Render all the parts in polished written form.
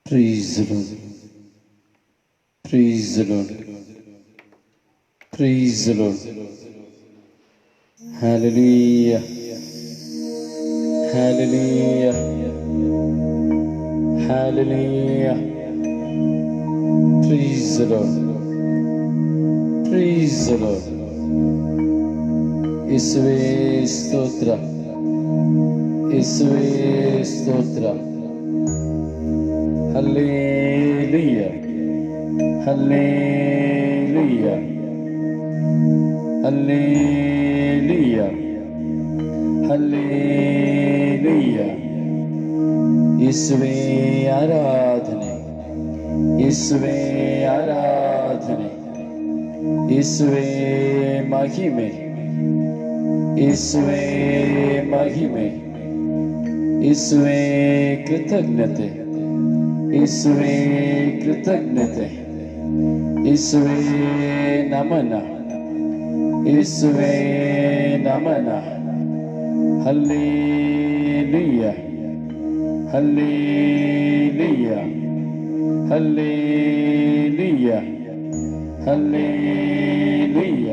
Praise the Lord. Praise the Lord. Praise the Lord. Hallelujah. Hallelujah. Hallelujah. Praise the Lord. Praise the Lord. ಯೇಸುವೇ ಸ್ತೋತ್ರ. ಯೇಸುವೇ ಸ್ತೋತ್ರ. Hallelujah. Hallelujah. Hallelujah. Hallelujah. ಯೇಸುವೇ ಆರಾಧನೆ. ಯೇಸುವೇ ಆರಾಧನೆ. ಯೇಸುವೇ ಮಹಿಮೆ. ಯೇಸುವೇ ಮಹಿಮೆ. ಯೇಸುವೇ ಕೃತಜ್ಞತೆ. ಯೇಸುವೇ ಕೃತಜ್ಞತೆ. ಯೇಸುವೇ ನಮನ. ಯೇಸುವೇ ನಮನ. Hallelujah. Hallelujah. Hallelujah. Hallelujah.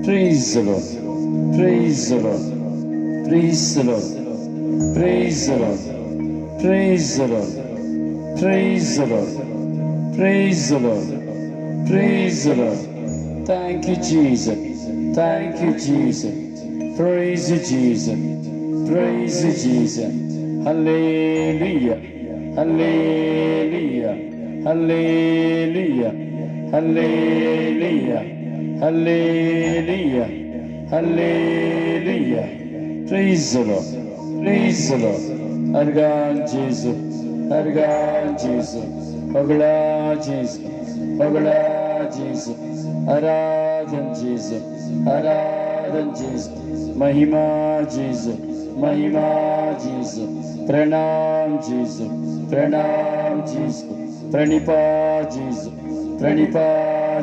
Praise the Lord. Praise the Lord. Praise the Lord. Praise the Lord. Praise the Lord. Praise the Lord. Praise the Lord. Praise the Lord. Thank you, Jesus. Thank you, Jesus. Praise you, Jesus. Praise you, Jesus. Hallelujah. Hallelujah. Hallelujah. Hallelujah. Hallelujah. Hallelujah. Praise the Lord. Praise the Lord. Argan Jesus. Argan Jesus. Pagla Jesus. Pagla Jesus. Aradhan Jesus. Aradhan Jesus. Mahima Jesus. Mahima Jesus. Pranam Jesus. Pranam Jesus. Pranipa Jesus. Pranipa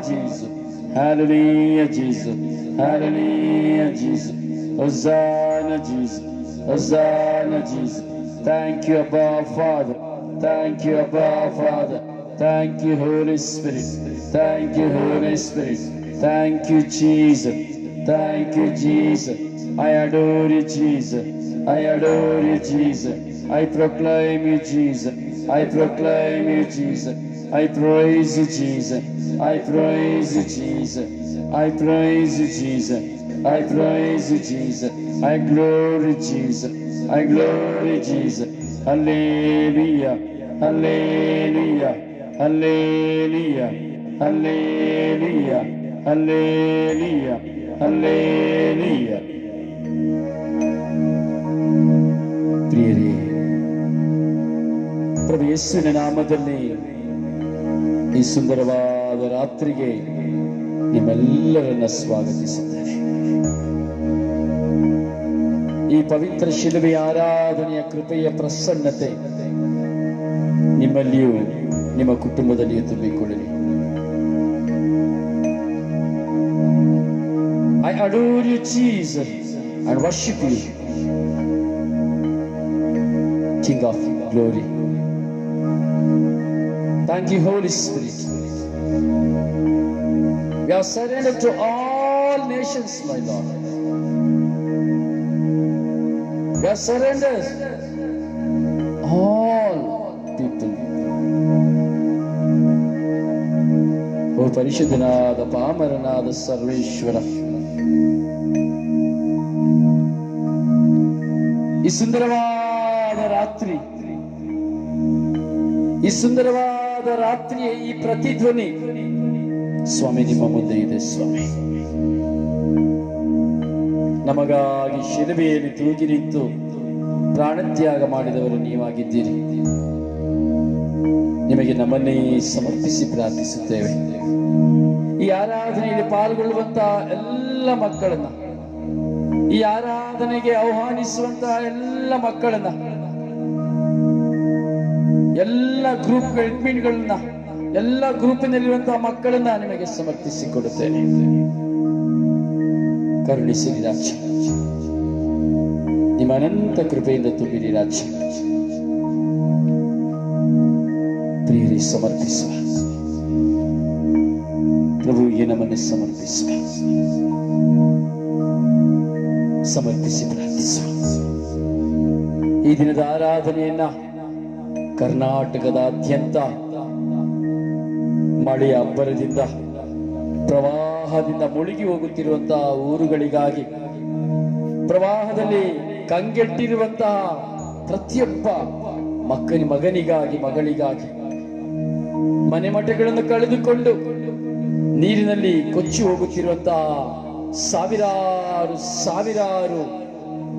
Jesus. Hallelujah Jesus. Hallelujah Jesus. Hosanna Jesus. Hosanna Jesus. Thank you, Abba Father. Thank you, Abba Father. Thank you, Holy Spirit. Thank you, Holy Spirit. Thank you, Jesus. Thank you, Jesus. I adore you, Jesus. I adore you, Jesus. I proclaim you, Jesus. I proclaim you, Jesus. I praise you, Jesus. I praise you, Jesus. I praise you, Jesus. I praise you, Jesus. I glory Jesus. I glory Jesus. Hallelujah. Hallelujah. Hallelujah. Hallelujah. Hallelujah. Hallelujah. ಪ್ರಿಯರೇ, ಪ್ರಭು ಯೇಸುವಿನ ನಾಮದಲ್ಲಿ ಈ ಸುಂದರವಾದ ರಾತ್ರಿಗೆ ನಿಮ್ಮೆಲ್ಲರನ್ನ ಸ್ವಾಗತಿಸುತ್ತೇನೆ. ಈ ಪವಿತ್ರ ಶಿಲುಬೆಯ ಆರಾಧನೆಯ ಕೃಪೆಯ ಪ್ರಸನ್ನತೆ ನಿಮ್ಮಲ್ಲಿಯೂ ನಿಮ್ಮ ಕುಟುಂಬದಲ್ಲಿಯೂ ತುಂಬಿಕೊಳ್ಳಲಿ. I adore you, Jesus, and worship you, King of glory. Thank you, Holy Spirit. We are surrendered to all nations, my Lord. We are surrendered all people. ಓ ಪರಿಶುದ್ಧನಾದ ಪಾಮರನಾದ ಸರ್ವೇಶ್ವರ, ಈ ಸುಂದರವಾದ ರಾತ್ರಿ, ಈ ಸುಂದರವಾದ ರಾತ್ರಿಯ ಈ ಪ್ರತಿಧ್ವನಿ ಸ್ವಾಮಿ ನಿಮ್ಮ ಮುಂದೆ ಇದೆ. ಸ್ವಾಮಿ, ನಮಗಾಗಿ ಶಿಲುಬೆಯಲ್ಲಿ ತೂಗಿ ನಿಂತು ಪ್ರಾಣತ್ಯಾಗ ಮಾಡಿದವರು ನೀವಾಗಿದ್ದೀರಿ. ನಿಮಗೆ ನಮ್ಮನ್ನೇ ಸಮರ್ಪಿಸಿ ಪ್ರಾರ್ಥಿಸುತ್ತೇವೆ. ಈ ಆರಾಧನೆಯಲ್ಲಿ ಪಾಲ್ಗೊಳ್ಳುವಂತಹ ಎಲ್ಲ ಮಕ್ಕಳನ್ನ, ಈ ಆರಾಧನೆಗೆ ಆಹ್ವಾನಿಸುವಂತಹ ಎಲ್ಲ ಮಕ್ಕಳನ್ನ, ಎಲ್ಲ ಗ್ರೂಪ್ ಅಡ್ಮಿನ್ಗಳನ್ನ, ಎಲ್ಲ ಗ್ರೂಪಿನಲ್ಲಿರುವಂತಹ ಮಕ್ಕಳನ್ನ ನಿಮಗೆ ಸಮರ್ಪಿಸಿಕೊಡುತ್ತೇನೆ. ಕರುಣಿಸಿರಿ ರಾಜ, ನಿಮ್ಮ ಅನಂತ ಕೃಪೆಯಿಂದ ತುಂಬಿರಿ ರಾಜ. ಸಮರ್ಪಿಸುವ, ಪ್ರಭುವಿಗೆ ನಮ್ಮನ್ನು ಸಮರ್ಪಿಸುವ, ಸಮರ್ಪಿಸಿ ಪ್ರಾರ್ಥಿಸುವ. ಈ ದಿನದ ಆರಾಧನೆಯನ್ನ ಕರ್ನಾಟಕದಾದ್ಯಂತ ಮಳೆಯ ಅಬ್ಬರದಿಂದ, ಪ್ರವಾಹದಿಂದ ಮುಳುಗಿ ಹೋಗುತ್ತಿರುವಂತಹ ಊರುಗಳಿಗಾಗಿ, ಪ್ರವಾಹದಲ್ಲಿ ಕಂಗೆಟ್ಟಿರುವಂತಹ ಪ್ರತಿಯೊಬ್ಬ ಮಗನಿಗಾಗಿ, ಮಗಳಿಗಾಗಿ, ಮನೆ ಮಠಗಳನ್ನು ಕಳೆದುಕೊಂಡು ನೀರಿನಲ್ಲಿ ಕೊಚ್ಚಿ ಹೋಗುತ್ತಿರುವಂತಹ ಸಾವಿರಾರು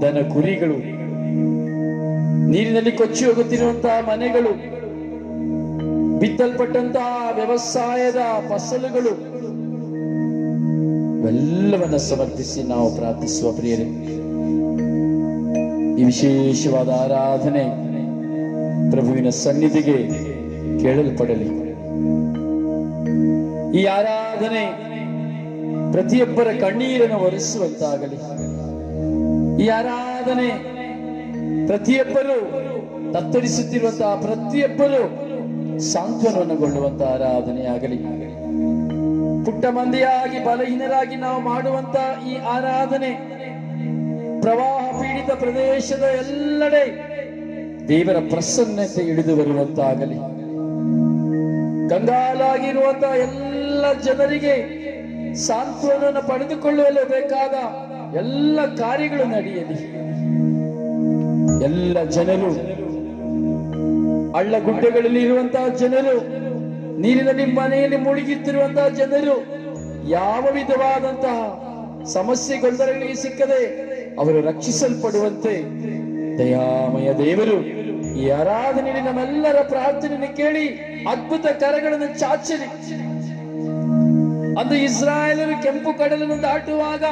ದನ ಕುರಿಗಳು, ನೀರಿನಲ್ಲಿ ಕೊಚ್ಚಿ ಹೋಗುತ್ತಿರುವಂತಹ ಮನೆಗಳು, ಬಿತ್ತಲ್ಪಟ್ಟಂತಹ ವ್ಯವಸಾಯದ ಫಸಲುಗಳು, ಇವೆಲ್ಲವನ್ನ ಸಮರ್ಪಿಸಿ ನಾವು ಪ್ರಾರ್ಥಿಸುವ ಪ್ರಿಯರೇ. ಈ ವಿಶೇಷವಾದ ಆರಾಧನೆ ಪ್ರಭುವಿನ ಸನ್ನಿಧಿಗೆ ಕೇಳಲ್ಪಡಲಿ. ಈ ಆರಾಧನೆ ಪ್ರತಿಯೊಬ್ಬರ ಕಣ್ಣೀರನ್ನು ಒರೆಸುವಂತಾಗಲಿ. ಈ ಆರಾಧನೆ ಪ್ರತಿಯೊಬ್ಬರು ತತ್ತರಿಸುತ್ತಿರುವಂತಹ ಪ್ರತಿಯೊಬ್ಬರು ಸಾಂತ್ವನಗೊಳ್ಳುವಂತಹ ಆರಾಧನೆಯಾಗಲಿ. ಪುಟ್ಟ ಮಂದಿಯಾಗಿ ಬಲಹೀನರಾಗಿ ನಾವು ಮಾಡುವಂತಹ ಈ ಆರಾಧನೆ ಪ್ರವಾಹ ಪೀಡಿತ ಪ್ರದೇಶದ ಎಲ್ಲೆಡೆ ದೇವರ ಪ್ರಸನ್ನತೆ ಇಳಿದು ಬರುವಂತಾಗಲಿ. ಕಂಗಾಲಾಗಿರುವಂತಹ ಎಲ್ಲ ಜನರಿಗೆ ಸಾಂತ್ವನವನ್ನು ಪಡೆದುಕೊಳ್ಳಲು ಬೇಕಾದ ಎಲ್ಲ ಕಾರ್ಯಗಳು ನಡೆಯಲಿ. ಎಲ್ಲ ಜನರು, ಹಳ್ಳಗುಡ್ಡೆಗಳಲ್ಲಿ ಇರುವಂತಹ ಜನರು, ನೀರಿನಲ್ಲಿ ಮನೆಯಲ್ಲಿ ಮುಳುಗುತ್ತಿರುವಂತಹ ಜನರು ಯಾವ ವಿಧವಾದಂತಹ ಸಮಸ್ಯೆ ಗೊಂದಲಗಳಿಗೆ ಸಿಕ್ಕದೆ ಅವರು ರಕ್ಷಿಸಲ್ಪಡುವಂತೆ ದಯಾಮಯ ದೇವರು ಈ ಆರಾಧನೆಯಲ್ಲಿ ನಮ್ಮೆಲ್ಲರ ಪ್ರಾರ್ಥನೆಯನ್ನು ಕೇಳಿ ಅದ್ಭುತ ಕರಗಳನ್ನು ಚಾಚಲಿ. ಅಂದು ಇಸ್ರಾಯೇಲರು ಕೆಂಪು ಕಡಲನ್ನು ದಾಟುವಾಗ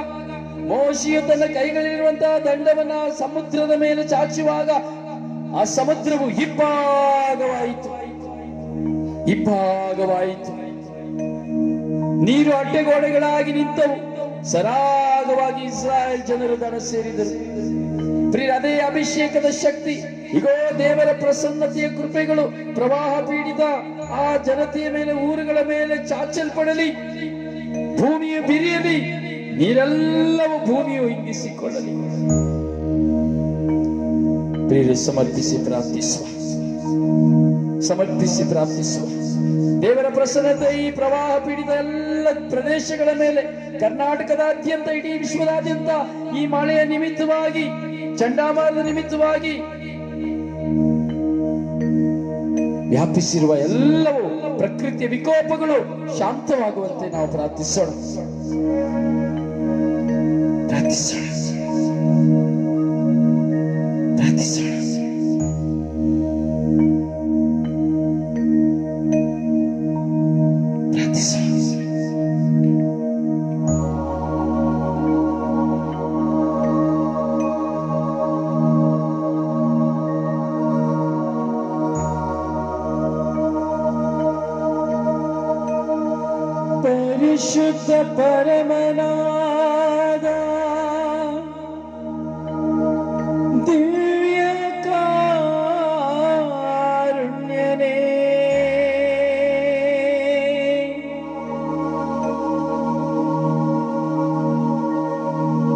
ಮೋಶೆಯು ತನ್ನ ಕೈಗಳಲ್ಲಿರುವಂತಹ ದಂಡವನ್ನ ಸಮುದ್ರದ ಮೇಲೆ ಚಾಚುವಾಗ ಆ ಸಮುದ್ರವು ಇಬ್ಬಾಗವಾಯಿತು. ನೀರು ಅಡ್ಡಗೋಡೆಗಳಾಗಿ ನಿಂತವು. ಸರಾಗವಾಗಿ ಇಸ್ರಾಯೇಲ್ ಜನರು ದಡ ಸೇರಿದರು. ಅದೇ ಅಭಿಷೇಕದ ಶಕ್ತಿ, ಇಗೋ ದೇವರ ಪ್ರಸನ್ನತೆಯ ಕೃಪೆಗಳು ಪ್ರವಾಹ ಪೀಡಿತ ಆ ಜನತೆಯ ಮೇಲೆ, ಊರುಗಳ ಮೇಲೆ ಚಾಚಲ್ಪಡಲಿ. ಭೂಮಿಯು ಬಿರಿಯಲಿ, ನೀರೆಲ್ಲವೂ ಭೂಮಿಯು ಹಿಂಗಿಸಿಕೊಳ್ಳಲಿ. ಪ್ರಿಯರೇ, ಸಮರ್ಪಿಸಿ ಪ್ರಾರ್ಥಿಸುವ. ದೇವರ ಪ್ರಸನ್ನತೆ ಈ ಪ್ರವಾಹ ಪೀಡಿತ ಎಲ್ಲ ಪ್ರದೇಶಗಳ ಮೇಲೆ, ಕರ್ನಾಟಕದಾದ್ಯಂತ, ಇಡೀ ವಿಶ್ವದಾದ್ಯಂತ ಈ ಮಳೆಯ ನಿಮಿತ್ತವಾಗಿ, ಚಂಡಮಾರುತದ ನಿಮಿತ್ತವಾಗಿ ವ್ಯಾಪಿಸಿರುವ ಎಲ್ಲವೂ ಪ್ರಕೃತಿಯ ವಿಕೋಪಗಳು ಶಾಂತವಾಗುವಂತೆ ನಾವು ಪ್ರಾರ್ಥಿಸೋಣ. ಪರಿಶುದ್ಧ ಪರಮನಾದ ದಿವ್ಯ ಕಾರುಣ್ಯನೇ,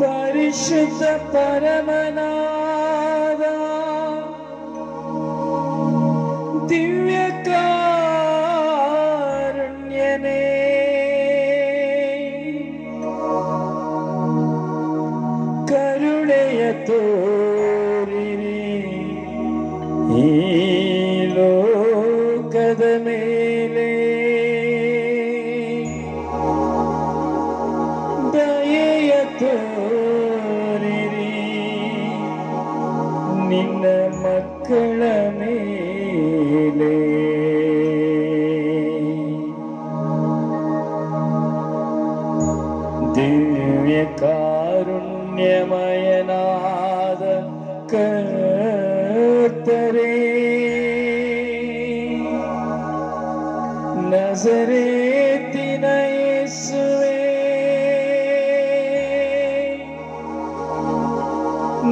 ಪರಿಶುದ್ಧ ಪರಮನಾದ ದಿವ್ಯ ಕಾರುಣ್ಯನೇ, ಕರುಣೆಯ ತೋರಿರಿ ಈ ಲೋಕದ ಮೇಲೆ, ದಯೆಯ ತೋರಿರಿ ನಿನ್ನ ಮಕ್ಕಳ ಮೇಲೆ. ದಿವ್ಯ ಕಾರುಣ್ಯಮಯನಾದ ಕರ್ತರೇ, ನಜರೇತಿನ ಯೇಸುವೇ,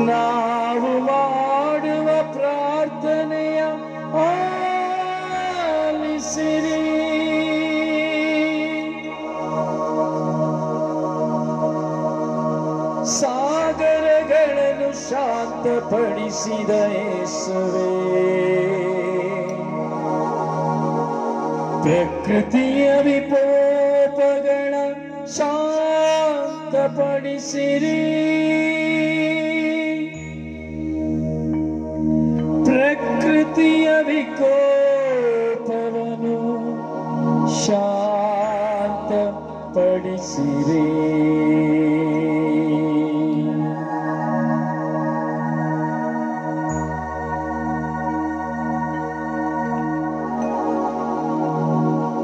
ನಾವು ಮಾಡುವ ಪ್ರಾರ್ಥನೆಯ ಆಲಿಸಿ ಶಾಂತಪಡಿಸಿದ ಯೇಸುವೇ, ಪ್ರಕೃತಿಯ ವಿಕೋಪಗಳ ಶಾಂತಪಡಿಸಿರಿ, ಪ್ರಕೃತಿಯ ವಿಕೋಪವನ್ನು ಶಾಂತಪಡಿಸಿರಿ.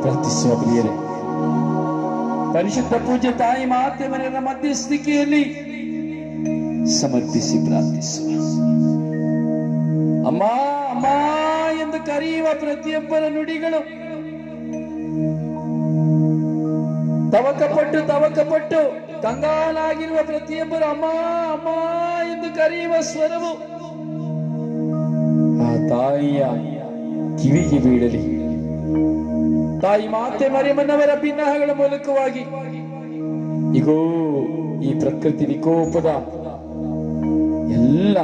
ಪ್ರಾರ್ಥಿಸುವ ಪ್ರಿಯರೇ, ಪರಿಶುದ್ಧ ಪೂಜ್ಯ ತಾಯಿ ಮಾತೆ ಮನೆಯ ಮಧ್ಯಸ್ಥಿಕೆಯಲ್ಲಿ ಸಮರ್ಪಿಸಿ ಪ್ರಾರ್ಥಿಸುವ. ಅಮ್ಮ ಅಮ್ಮ ಎಂದು ಕರೆಯುವ ಪ್ರತಿಯೊಬ್ಬರ ನುಡಿಗಳು ತವಕಪಟ್ಟು ಕಂಗಾಲಾಗಿರುವ ಪ್ರತಿಯೊಬ್ಬರು ಅಮ್ಮ ಅಮ್ಮ ಎಂದು ಕರೆಯುವ ಸ್ವರವು ಆ ತಾಯಿಯ ಕಿವಿಗೆ ಬೀಳಲಿ. ತಾಯಿ ಮಾತೆ ಮರಿಯಮ್ಮನವರ ಭಿನ್ನಹಗಳ ಮೂಲಕವಾಗಿ ಈಗೋ ಈ ಪ್ರಕೃತಿ ವಿಕೋಪದ ಎಲ್ಲ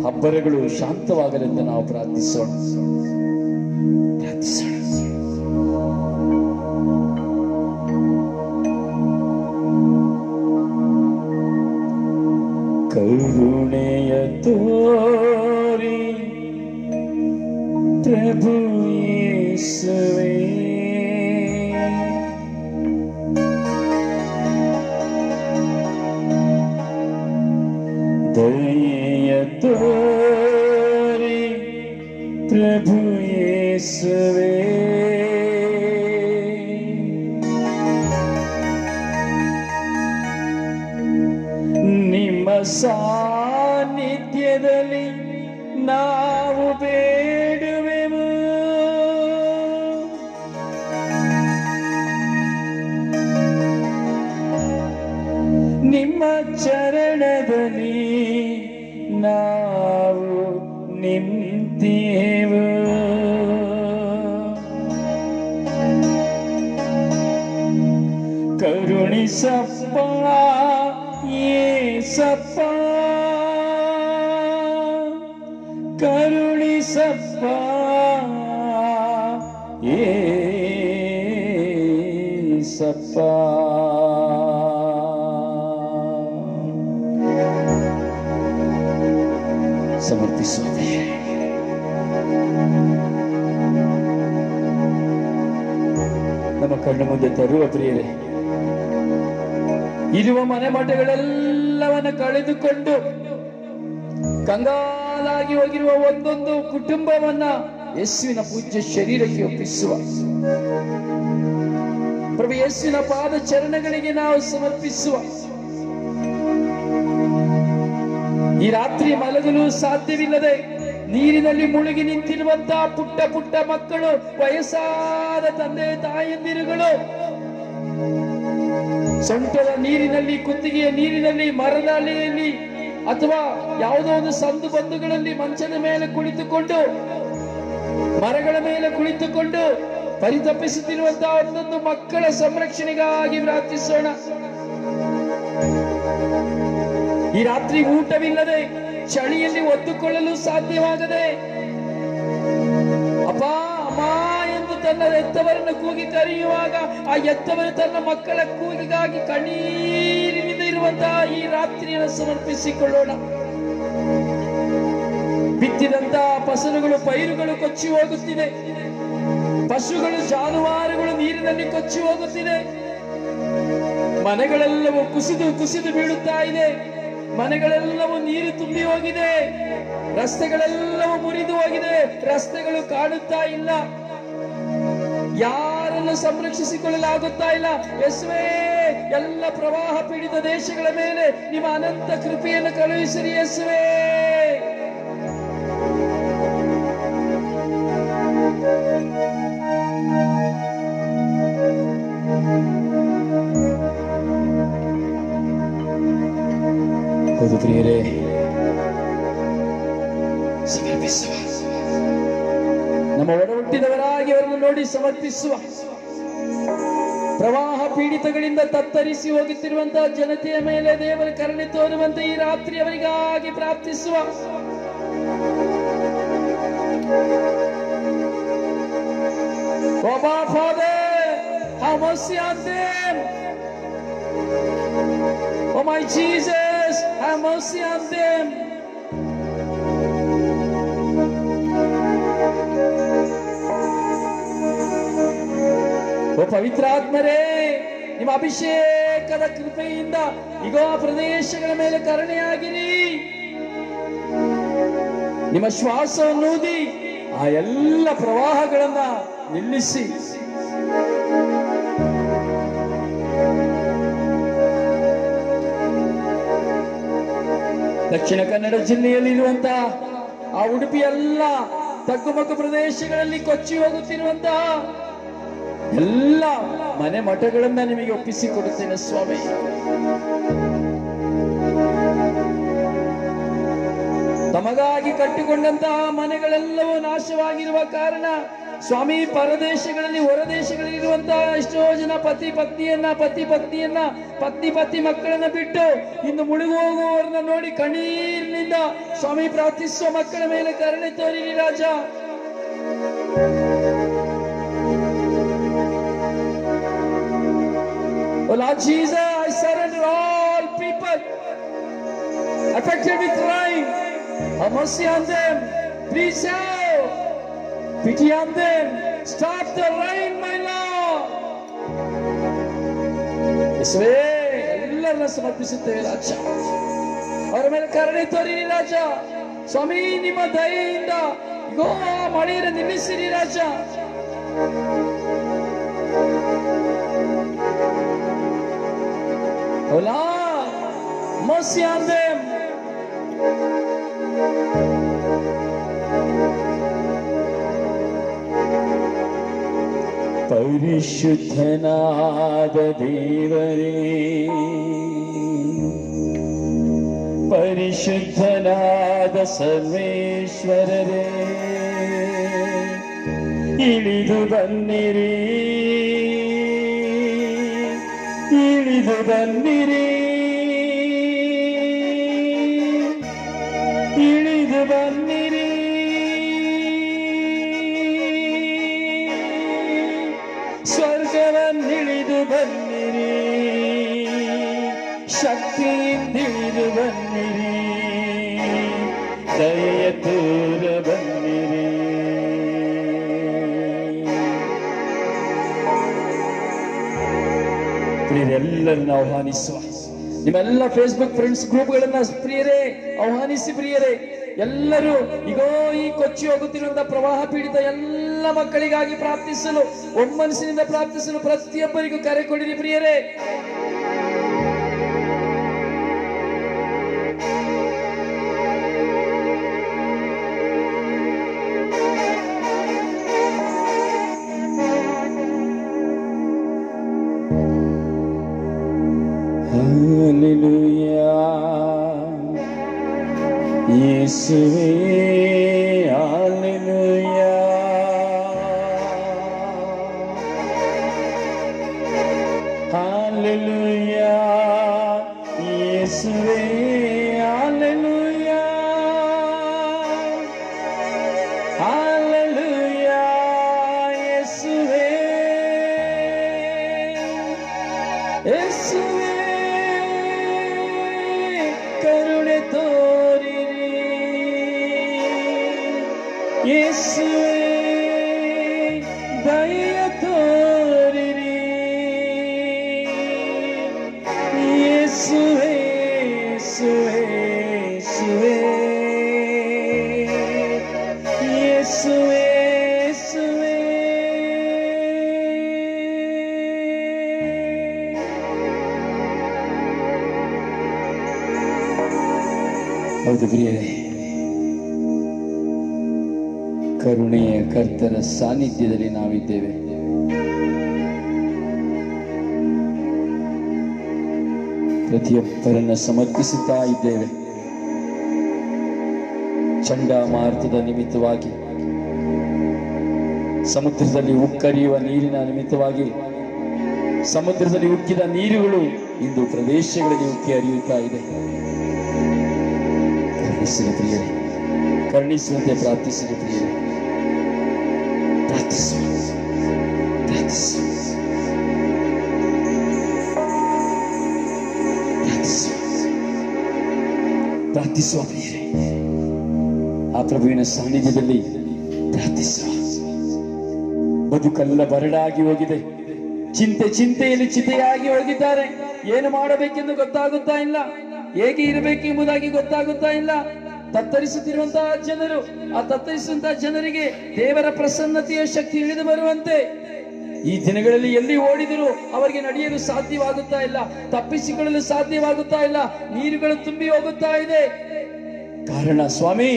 ಹಬ್ಬರಗಳು ಶಾಂತವಾಗಲೆಂದು ನಾವು ಪ್ರಾರ್ಥಿಸೋಣ. ಕರುಣೆಯ ತೋರಿ ಪ್ರಭು ಯೇಸುವೇ, ದಯೆಯ ತೋರಿ ಪ್ರಭು ಯೇಸುವೇ, ನಿಮ್ಮ ಸಾನ್ನಿಧ್ಯದಲ್ಲಿ ನಾವು ಬೇಡುವೆವು. ನಿಮ್ಮ ಚರಣದಲ್ಲಿ ನಾವು ನಿಂತೆವು. ಕರುಣಿಸಪ್ಪ ಯೇಸಪ್ಪ, ಕರುಣಿಸಪ್ಪ ಯೇಸಪ್ಪ. ಸಮರ್ಪಿಸುವುದೇ ನಮ್ಮ ಕಣ್ಣು ಮುಂದೆ ತರುವ ಪ್ರಿಯರೇ, ಇರುವ ಮನೆ ಮಠಗಳೆಲ್ಲವನ್ನು ಕಳೆದುಕೊಂಡು ಕಂಗಾಲಾಗಿ ಹೋಗಿರುವ ಒಂದೊಂದು ಕುಟುಂಬವನ್ನ ಯೇಸುವಿನ ಪೂಜ್ಯ ಶರೀರಕ್ಕೆ ಒಪ್ಪಿಸುವ. ಪ್ರಭು ಯೇಸುವಿನ ಪಾದ ಚರಣಗಳಿಗೆ ನಾವು ಸಮರ್ಪಿಸುವ. ಈ ರಾತ್ರಿ ಮಲಗಲು ಸಾಧ್ಯವಿಲ್ಲದೆ ನೀರಿನಲ್ಲಿ ಮುಳುಗಿ ನಿಂತಿರುವಂತಹ ಪುಟ್ಟ ಪುಟ್ಟ ಮಕ್ಕಳು, ವಯಸ್ಸಾದ ತಂದೆ ತಾಯಂದಿರುಗಳು, ಸೊಂಟದ ನೀರಿನಲ್ಲಿ, ಕುತ್ತಿಗೆಯ ನೀರಿನಲ್ಲಿ, ಮರದ ಅಲೆಯಲ್ಲಿ ಅಥವಾ ಯಾವುದೋ ಒಂದು ಸಂದು ಬಂಧುಗಳಲ್ಲಿ ಮಂಚದ ಮೇಲೆ ಕುಳಿತುಕೊಂಡು, ಮರಗಳ ಮೇಲೆ ಕುಳಿತುಕೊಂಡು ಪರಿತಪಿಸುತ್ತಿರುವಂತಹ ಒಂದೊಂದು ಮಕ್ಕಳ ಸಂರಕ್ಷಣೆಗಾಗಿ ಪ್ರಾರ್ಥಿಸೋಣ. ಈ ರಾತ್ರಿ ಊಟವಿಲ್ಲದೆ ಚಳಿಯಲ್ಲಿ ಒದ್ದುಕೊಳ್ಳಲು ಸಾಧ್ಯವಾಗದೆ ಅಪ್ಪ ಅಮ್ಮ ಎಂದು ತನ್ನ ಎತ್ತವರನ್ನು ಕೂಗಿ ಕರೆಯುವಾಗ ಆ ಎತ್ತವರು ತನ್ನ ಮಕ್ಕಳ ಕೂಗಿಗಾಗಿ ಕಣ್ಣೀರಿನಿಂದ ಇರುವಂತಹ ಈ ರಾತ್ರಿಯನ್ನು ಸಮರ್ಪಿಸಿಕೊಳ್ಳೋಣ. ಬಿತ್ತಿದಂತಹ ಫಸಲುಗಳು, ಪೈರುಗಳು ಕೊಚ್ಚಿ ಹೋಗುತ್ತಿದೆ. ಪಶುಗಳು, ಜಾನುವಾರುಗಳು ನೀರಿನಲ್ಲಿ ಕೊಚ್ಚಿ ಹೋಗುತ್ತಿದೆ. ಮನೆಗಳೆಲ್ಲವೂ ಕುಸಿದು ಕುಸಿದು ಬೀಳುತ್ತಾ ಇದೆ. ಮನೆಗಳೆಲ್ಲವೂ ನೀರು ತುಂಬಿ ಹೋಗಿದೆ. ರಸ್ತೆಗಳೆಲ್ಲವೂ ಮುರಿದು ಹೋಗಿದೆ. ರಸ್ತೆಗಳು ಕಾಣುತ್ತಾ ಇಲ್ಲ. ಯಾರನ್ನು ಸಂರಕ್ಷಿಸಿಕೊಳ್ಳಲಾಗುತ್ತಾ ಇಲ್ಲ. ಯೇಸುವೇ, ಎಲ್ಲ ಪ್ರವಾಹ ಪೀಡಿತ ದೇಶಗಳ ಮೇಲೆ ನಿಮ್ಮ ಅನಂತ ಕೃಪೆಯನ್ನು ಕಳುಹಿಸಿರಿ ಯೇಸುವೇ. ಹೌದು ಪ್ರಿಯರೇ, ಸಮರ್ಪಿಸುವ. ನಮ್ಮ ಒಡ ಹುಟ್ಟಿದವರಾಗಿ ಅವರನ್ನು ನೋಡಿ ಸಮರ್ಪಿಸುವ. ಪ್ರವಾಹ ಪೀಡಿತಗಳಿಂದ ತತ್ತರಿಸಿ ಹೋಗುತ್ತಿರುವಂತಹ ಜನತೆಯ ಮೇಲೆ ದೇವರ ಕರುಣೆ ತೋರುವಂತೆ ಈ ರಾತ್ರಿ ಅವರಿಗಾಗಿ ಪ್ರಾರ್ಥಿಸುವ. Oh my Father, have mercy on them. Oh my Jesus, have mercy on them. ಓ ಪವಿತ್ರಾತ್ಮರೇ, ನಿಮ್ಮ ಅಭಿಷೇಕದ ಕೃಪೆಯಿಂದ ಈಗ ಆ ಪ್ರದೇಶಗಳ ಮೇಲೆ ಕರುಣೆಯಾಗಿರಿ. ನಿಮ್ಮ ಶ್ವಾಸವನ್ನು ಊದಿ ಆ ಎಲ್ಲ ಪ್ರವಾಹಗಳನ್ನ ನಿಲ್ಲಿಸಿ. ದಕ್ಷಿಣ ಕನ್ನಡ ಜಿಲ್ಲೆಯಲ್ಲಿರುವಂತಹ ಆ ಉಡುಪಿ ಎಲ್ಲ ತಗ್ಗುಮಗ್ಗು ಪ್ರದೇಶಗಳಲ್ಲಿ ಕೊಚ್ಚಿ ಹೋಗುತ್ತಿರುವಂತಹ ಎಲ್ಲ ಮನೆ ಮಠಗಳನ್ನ ನಿಮಗೆ ಒಪ್ಪಿಸಿಕೊಡುತ್ತೇನೆ ಸ್ವಾಮಿ. ತಮಗಾಗಿ ಕಟ್ಟಿಕೊಂಡಂತಹ ಮನೆಗಳೆಲ್ಲವೂ ನಾಶವಾಗಿರುವ ಕಾರಣ ಸ್ವಾಮಿ, ಪರದೇಶಗಳಲ್ಲಿ ಹೊರದೇಶಗಳಲ್ಲಿ ಇರುವಂತಹ ಎಷ್ಟೋ ಜನ ಪತಿ ಪತ್ನಿ ಮಕ್ಕಳನ್ನ ಬಿಟ್ಟು ಇನ್ನು ಮುಳುಗು ಹೋಗುವವರನ್ನ ನೋಡಿ ಕಣ್ಣೀರಿನಿಂದ ಸ್ವಾಮಿ ಪ್ರಾರ್ಥಿಸುವ ಮಕ್ಕಳ ಮೇಲೆ ಕರುಣೆ ತೋರಿರಿ ರಾಜ. Oh Lord Jesus, I surrender all people affected with rain. Have mercy on them. Please have pity on them. Stop the rain, my Lord. ಯೇಸುವೇ, ಎಲ್ಲರನ್ನ ಸಮರ್ಪಿಸುತ್ತೇವೆ ರಾಜ. ಅವರ ಮೇಲೆ ಕರುಣೆ ತೋರಿರಿ ರಾಜ. ಸ್ವಾಮಿ, ನಿಮ್ಮ ದಯೆಯಿಂದ ಗೋ ಮಳೆಯನ್ನು ನಿಲ್ಲಿಸಿರಿ ರಾಜ. Oh Lord, mercy on them. ಪರಿಶುದ್ಧನಾದ ದೇವರೇ, ಪರಿಶುದ್ಧನಾದ ಸರ್ವೇಶ್ವರರೇ, ಇಳಿದು ಬನ್ನಿರಿ, ಇಳಿದು ಬನ್ನಿರಿ, ಇಳಿದು ಬನ್ನಿರಿ. ಸ್ವರ್ಗವನ್ನಿಳಿದು ಬನ್ನಿರಿ, ಶಕ್ತಿಯಿಂದಿಳಿದು ಬನ್ನಿರಿ, ದಯೆಯ ತೋರ ಬನ್ನಿರಿ. ಪ್ರಿಯರೆಲ್ಲರನ್ನ ಆಹ್ವಾನಿಸುವ. ನಿಮ್ಮೆಲ್ಲ ಫೇಸ್ಬುಕ್ ಫ್ರೆಂಡ್ಸ್ ಗ್ರೂಪ್ಗಳನ್ನ ಪ್ರಿಯರೇ ಆಹ್ವಾನಿಸಿ. ಪ್ರಿಯರೇ ಎಲ್ಲರೂ ಈಗೋ ಈ ಕೊಚ್ಚಿ ಹೋಗುತ್ತಿರುವಂತಹ ಪ್ರವಾಹ ಪೀಡಿತ ಎಲ್ಲ ಮಕ್ಕಳಿಗಾಗಿ ಪ್ರಾರ್ಥಿಸಲು, ಒಮ್ಮನಸ್ಸಿನಿಂದ ಪ್ರಾರ್ಥಿಸಲು ಪ್ರತಿಯೊಬ್ಬರಿಗೂ ಕರೆ ಕೊಡಿರಿ ಪ್ರಿಯರೇ. Hallelujah, ಯೇಸುವೇ, Hallelujah, Hallelujah, ಯೇಸುವೇ, Hallelujah, Hallelujah, ಯೇಸುವೇ, ಯೇಸುವೇ, ಕರುಣೆ ತೋರಿರಿ, ಯೇಸುವೇ, ದಯ ತೋರಿರಿ, ಯೇಸುವೇ, ಯೇಸುವೇ, ಯೇಸುವೇ, ಯೇಸುವೇ, ಯೇಸುವೇ. ಹೌದು ಪ್ರಿಯರೇ, ಕರುಣೆಯ ಕರ್ತರ ಸಾನ್ನಿಧ್ಯದಲ್ಲಿ ನಾವಿದ್ದೇವೆ. ಪ್ರತಿಯೊಬ್ಬರನ್ನ ಸಮರ್ಪಿಸುತ್ತಾ ಇದ್ದೇವೆ. ಚಂಡಮಾರುತದ ನಿಮಿತ್ತವಾಗಿ, ಸಮುದ್ರದಲ್ಲಿ ಉಕ್ಕರಿಯುವ ನೀರಿನ ನಿಮಿತ್ತವಾಗಿ, ಸಮುದ್ರದಲ್ಲಿ ಉಕ್ಕಿದ ನೀರುಗಳು ಇಂದು ಪ್ರದೇಶಗಳಲ್ಲಿ ಉಕ್ಕಿ ಹರಿಯುತ್ತಾ ಇದೆ. ಕರುಣಿಸಿರಿ ಪ್ರಿಯರೇ, ಕರುಣಿಸುವಂತೆ ಪ್ರಾರ್ಥಿಸಿರಿ ಪ್ರಿಯರೇ, ಪ್ರಾರ್ಥಿಸುವ ಪ್ರಾರ್ಥಿಸುವ ಪ್ರಾರ್ಥಿಸುವ ಪ್ರಿಯರೇ, ಆ ಪ್ರಭುವಿನ ಸಾನ್ನಿಧ್ಯದಲ್ಲಿ ಪ್ರಾರ್ಥಿಸುವ. ಬದುಕೆಲ್ಲ ಬರಡಾಗಿ ಹೋಗಿದೆ, ಚಿಂತೆಯಲ್ಲಿ ಚಿತೆಯಾಗಿ ಹೋಗಿದ್ದಾರೆ. ಏನು ಮಾಡಬೇಕೆಂದು ಗೊತ್ತಾಗುತ್ತಾ ಇಲ್ಲ, ಹೇಗೆ ಇರಬೇಕೆಂಬುದಾಗಿ ಗೊತ್ತಾಗುತ್ತಾ ಇಲ್ಲ. ತತ್ತರಿಸುತ್ತಿರುವಂತಹ ಜನರು, ಆ ತತ್ತರಿಸುವಂತಹ ಜನರಿಗೆ ದೇವರ ಪ್ರಸನ್ನತೆಯ ಶಕ್ತಿ ಇಳಿದು ಬರುವಂತೆ ಈ ದಿನಗಳಲ್ಲಿ ಎಲ್ಲಿ ಓಡಿದರೂ ಅವರಿಗೆ ನಡೆಯಲು ಸಾಧ್ಯವಾಗುತ್ತಾ ಇಲ್ಲ, ತಪ್ಪಿಸಿಕೊಳ್ಳಲು ಸಾಧ್ಯವಾಗುತ್ತಾ ಇಲ್ಲ. ನೀರುಗಳು ತುಂಬಿ ಹೋಗುತ್ತಾ ಇದೆ. ಕಾರಣ ಸ್ವಾಮಿ,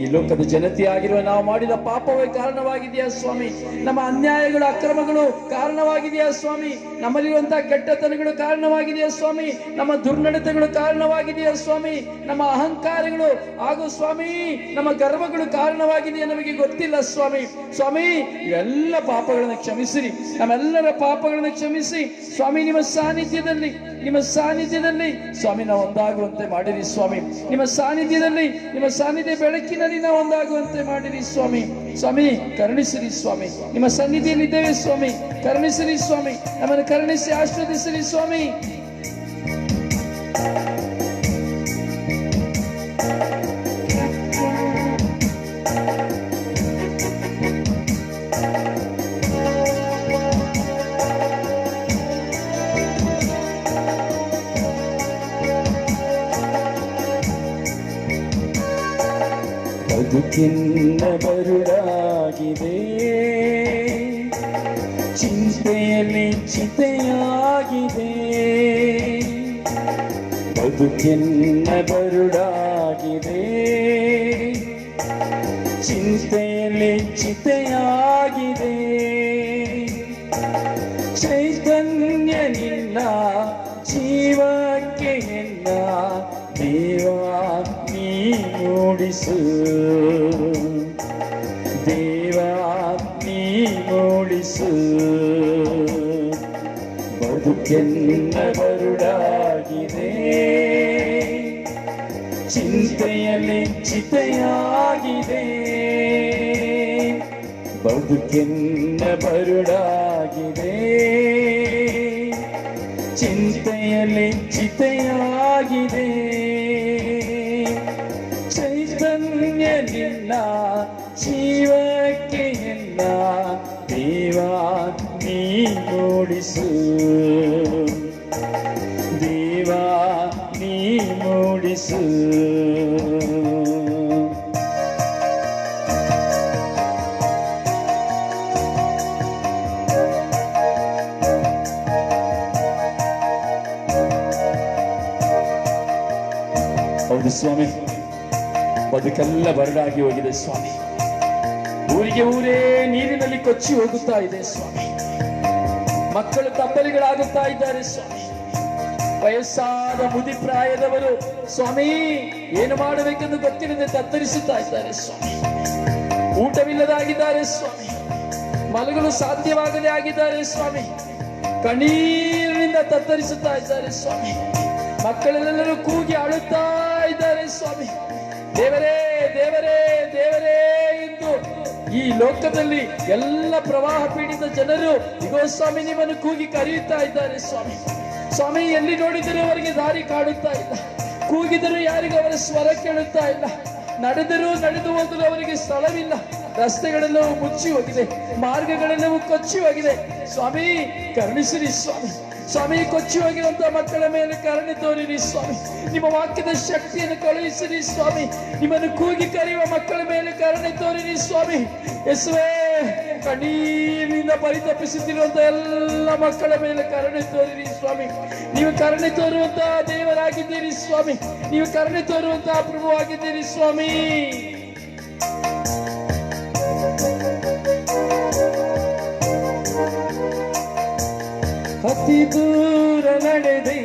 ಈ ಲೋಕದ ಜನತೆ ಆಗಿರುವ ನಾವು ಮಾಡಿದ ಪಾಪವೇ ಕಾರಣವಾಗಿದೆಯಾ ಸ್ವಾಮಿ? ನಮ್ಮ ಅನ್ಯಾಯಗಳು, ಅಕ್ರಮಗಳು ಕಾರಣವಾಗಿದೆಯಾ ಸ್ವಾಮಿ? ನಮ್ಮಲ್ಲಿರುವಂತಹ ಕೆಟ್ಟತನಗಳು ಕಾರಣವಾಗಿದೆಯಾ ಸ್ವಾಮಿ? ನಮ್ಮ ದುರ್ನಡತೆಗಳು ಕಾರಣವಾಗಿದೆಯಾ ಸ್ವಾಮಿ? ನಮ್ಮ ಅಹಂಕಾರಗಳು ಹಾಗೂ ಸ್ವಾಮಿ ನಮ್ಮ ಗರ್ವಗಳು ಕಾರಣವಾಗಿದೆಯಾ? ನಮಗೆ ಗೊತ್ತಿಲ್ಲ ಸ್ವಾಮಿ. ಸ್ವಾಮಿ, ಇವೆಲ್ಲ ಪಾಪಗಳನ್ನು ಕ್ಷಮಿಸಿರಿ, ನಮ್ಮೆಲ್ಲರ ಪಾಪಗಳನ್ನು ಕ್ಷಮಿಸಿ ಸ್ವಾಮಿ. ನಿಮ್ಮ ಸಾನ್ನಿಧ್ಯದಲ್ಲಿ ಸ್ವಾಮಿ ನಾವು ಒಂದಾಗುವಂತೆ ಮಾಡಿರಿ ಸ್ವಾಮಿ. ನಿಮ್ಮ ಸಾನ್ನಿಧ್ಯ ಬೆಳಕಿನಲ್ಲಿ ನಾವು ಒಂದಾಗುವಂತೆ ಮಾಡಿರಿ ಸ್ವಾಮಿ. ಸ್ವಾಮಿ, ಕರುಣಿಸಿರಿ ಸ್ವಾಮಿ. ನಿಮ್ಮ ಸನ್ನಿಧಿಯಲ್ಲಿದ್ದೇವೆ ಸ್ವಾಮಿ, ಕರುಣಿಸಿರಿ ಸ್ವಾಮಿ. ನಮ್ಮನ್ನು ಕರುಣಿಸಿ ಆಶೀರ್ವದಿಸಿರಿ ಸ್ವಾಮಿ. ಬದುಕಿನ ಬರುಡಾಗಿದೆ, ಚಿಂತೆಯಲ್ಲಿ ಚಿತೆಯಾಗಿದೆ. ಬದುಕಿನ ಬರುಡಾಗಿದೆ, ಚಿಂತೆಯಲ್ಲಿ ಚಿತೆಯಾಗಿದೆ. ಚೈತನ್ಯ ನಿನ್ನ ಜೀವಕ್ಕೆ ಎನ್ನ ದೇವಾ ನೀ ಮೂಡಿಸು, ದೇವಾ ನೀ ಮೂಡಿಸು. ಬದುಕೆನ್ನ ಬರುಡಾಗಿದೆ, ಚಿಂತೆಯಲ್ಲಿ ಚಿತೆಯಾಗಿದೆ. ಬದುಕೆನ್ನ ಬರುಡಾಗಿದೆ, ಚಿಂತೆಯಲ್ಲಿ ಚಿತೆಯಾಗಿದೆ. ಚೈತನ್ಯ ನಿನ್ನ ಜೀವಕ್ಕೆ ಎನ್ನ ದೇವಾ ನೀ ಮೂಡಿಸು, ದೇವಾ ನೀ ಮೂಡಿಸು. ಹೌದು ಸ್ವಾಮಿ, ಬದುಕೆಲ್ಲ ಬರಡಾಗಿ ಹೋಗಿದೆ ಸ್ವಾಮಿ. ಊರಿಗೆ ಊರೇ ನೀರಿನಲ್ಲಿ ಕೊಚ್ಚಿ ಹೋಗುತ್ತಾ ಇದೆ ಸ್ವಾಮಿ. ಮಕ್ಕಳು ತಬ್ಬಲಿಗಳಾಗುತ್ತಾ ಇದ್ದಾರೆ ಸ್ವಾಮಿ. ವಯಸ್ಸಾದ ಮುದಿಪ್ರಾಯದವರು ಸ್ವಾಮಿ ಏನು ಮಾಡಬೇಕೆಂದು ಗೊತ್ತಿಲ್ಲದೆ ತತ್ತರಿಸುತ್ತಾ ಇದ್ದಾರೆ ಸ್ವಾಮಿ. ಊಟವಿಲ್ಲದಾಗಿದ್ದಾರೆ ಸ್ವಾಮಿ, ಮಲಗಲು ಸಾಧ್ಯವಾಗದೆ ಆಗಿದ್ದಾರೆ ಸ್ವಾಮಿ. ಕಣ್ಣೀರಿನಿಂದ ತತ್ತರಿಸುತ್ತಾ ಇದ್ದಾರೆ ಸ್ವಾಮಿ. ಮಕ್ಕಳೆಲ್ಲರೂ ಕೂಗಿ ಅಳುತ್ತಾ ಇದ್ದಾರೆ ಸ್ವಾಮಿ. ದೇವರೇ ದೇವರೇ ದೇವರೇ ಎಂದು ಈ ಲೋಕದಲ್ಲಿ ಎಲ್ಲ ಪ್ರವಾಹ ಪೀಡಿತ ಜನರು ಇಗೋ ಸ್ವಾಮಿ ನಿಮ್ಮನ್ನು ಕೂಗಿ ಕರೆಯುತ್ತಾ ಇದ್ದಾರೆ ಸ್ವಾಮಿ. ಸ್ವಾಮಿ, ಎಲ್ಲಿ ನೋಡಿದರೂ ಅವರಿಗೆ ದಾರಿ ಕಾಡುತ್ತಾ ಇಲ್ಲ, ಕೂಗಿದರೂ ಯಾರಿಗೂ ಅವರ ಸ್ವರ ಕೇಳುತ್ತಾ ಇಲ್ಲ. ನಡೆದು ಹೋಗಲು ಅವರಿಗೆ ಸ್ಥಳವಿಲ್ಲ. ರಸ್ತೆಗಳೆಲ್ಲವೂ ಮುಚ್ಚಿ ಹೋಗಿದೆ, ಮಾರ್ಗಗಳೆಲ್ಲವೂ ಕೊಚ್ಚಿ ಹೋಗಿದೆ. ಸ್ವಾಮಿ, ಕರುಣಿಸಿರಿ ಸ್ವಾಮಿ. ಸ್ವಾಮಿ, ಕೊಚ್ಚಿ ಹೋಗಿರುವಂತಹ ಮಕ್ಕಳ ಮೇಲೆ ಕರುಣೆ ತೋರಿರಿ ಸ್ವಾಮಿ. ನಿಮ್ಮ ವಾಕ್ಯದ ಶಕ್ತಿಯನ್ನು ಕಳುಹಿಸಿರಿ ಸ್ವಾಮಿ. ನಿಮ್ಮನ್ನು ಕೂಗಿ ಕರೆಯುವ ಮಕ್ಕಳ ಮೇಲೆ ಕರುಣೆ ತೋರಿರಿ ಸ್ವಾಮಿ. ಯೇಸುವೇ, ಕಣ್ಣೀರಿನಿಂದ ಪರಿತಪಿಸುತ್ತಿರುವಂತಹ ಎಲ್ಲ ಮಕ್ಕಳ ಮೇಲೆ ಕರುಣೆ ತೋರಿರಿ ಸ್ವಾಮಿ. ನೀವು ಕರುಣೆ ತೋರುವಂತಹ ದೇವರಾಗಿದ್ದೀರಿ ಸ್ವಾಮಿ. ನೀವು ಕರುಣೆ ತೋರುವಂತಹ ಪ್ರಭುವಾಗಿದ್ದೀರಿ ಸ್ವಾಮಿ. ಅತಿ ದೂರ ನಡೆದು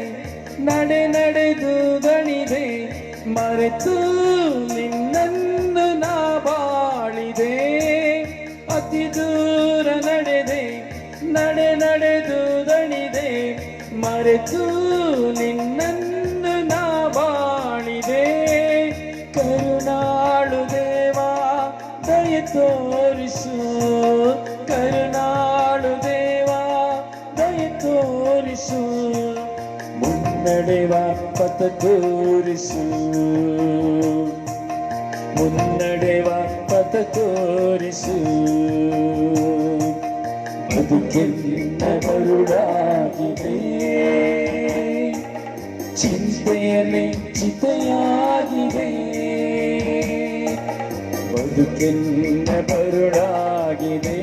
ದಣಿದೆ, ಮರೆತು ನಿನ್ನನ್ನು ನಾ ಬಾಳಿದೆ. ಅತಿ ದೂರ ನಡೆದು ದಣಿದೆ ಮರೆತು ನಿನ್ನನ್ನು ನಾ ಬಾಳಿದೆ. ಕರುಣಾಳು ದೇವಾ ದಯೆ ತೋರಿಸು, ಕರುಣಾಳು ದೇವಾ ದಯೆ ತೋರಿಸು, ಮುನ್ನಡೆವ ಪಥ ತೋರಿಸು, ಮುನ್ನಡೆವ ಪಥ ತೋರಿಸು. ಬದುಕೆನ್ನ ಬರುಡಾಗಿದೆ, ಚಿಂತೆಯಲ್ಲಿ ಚಿತೆಯಾಗಿದೆ. ಬದುಕೆನ್ನ ಬರುಡಾಗಿದೆ,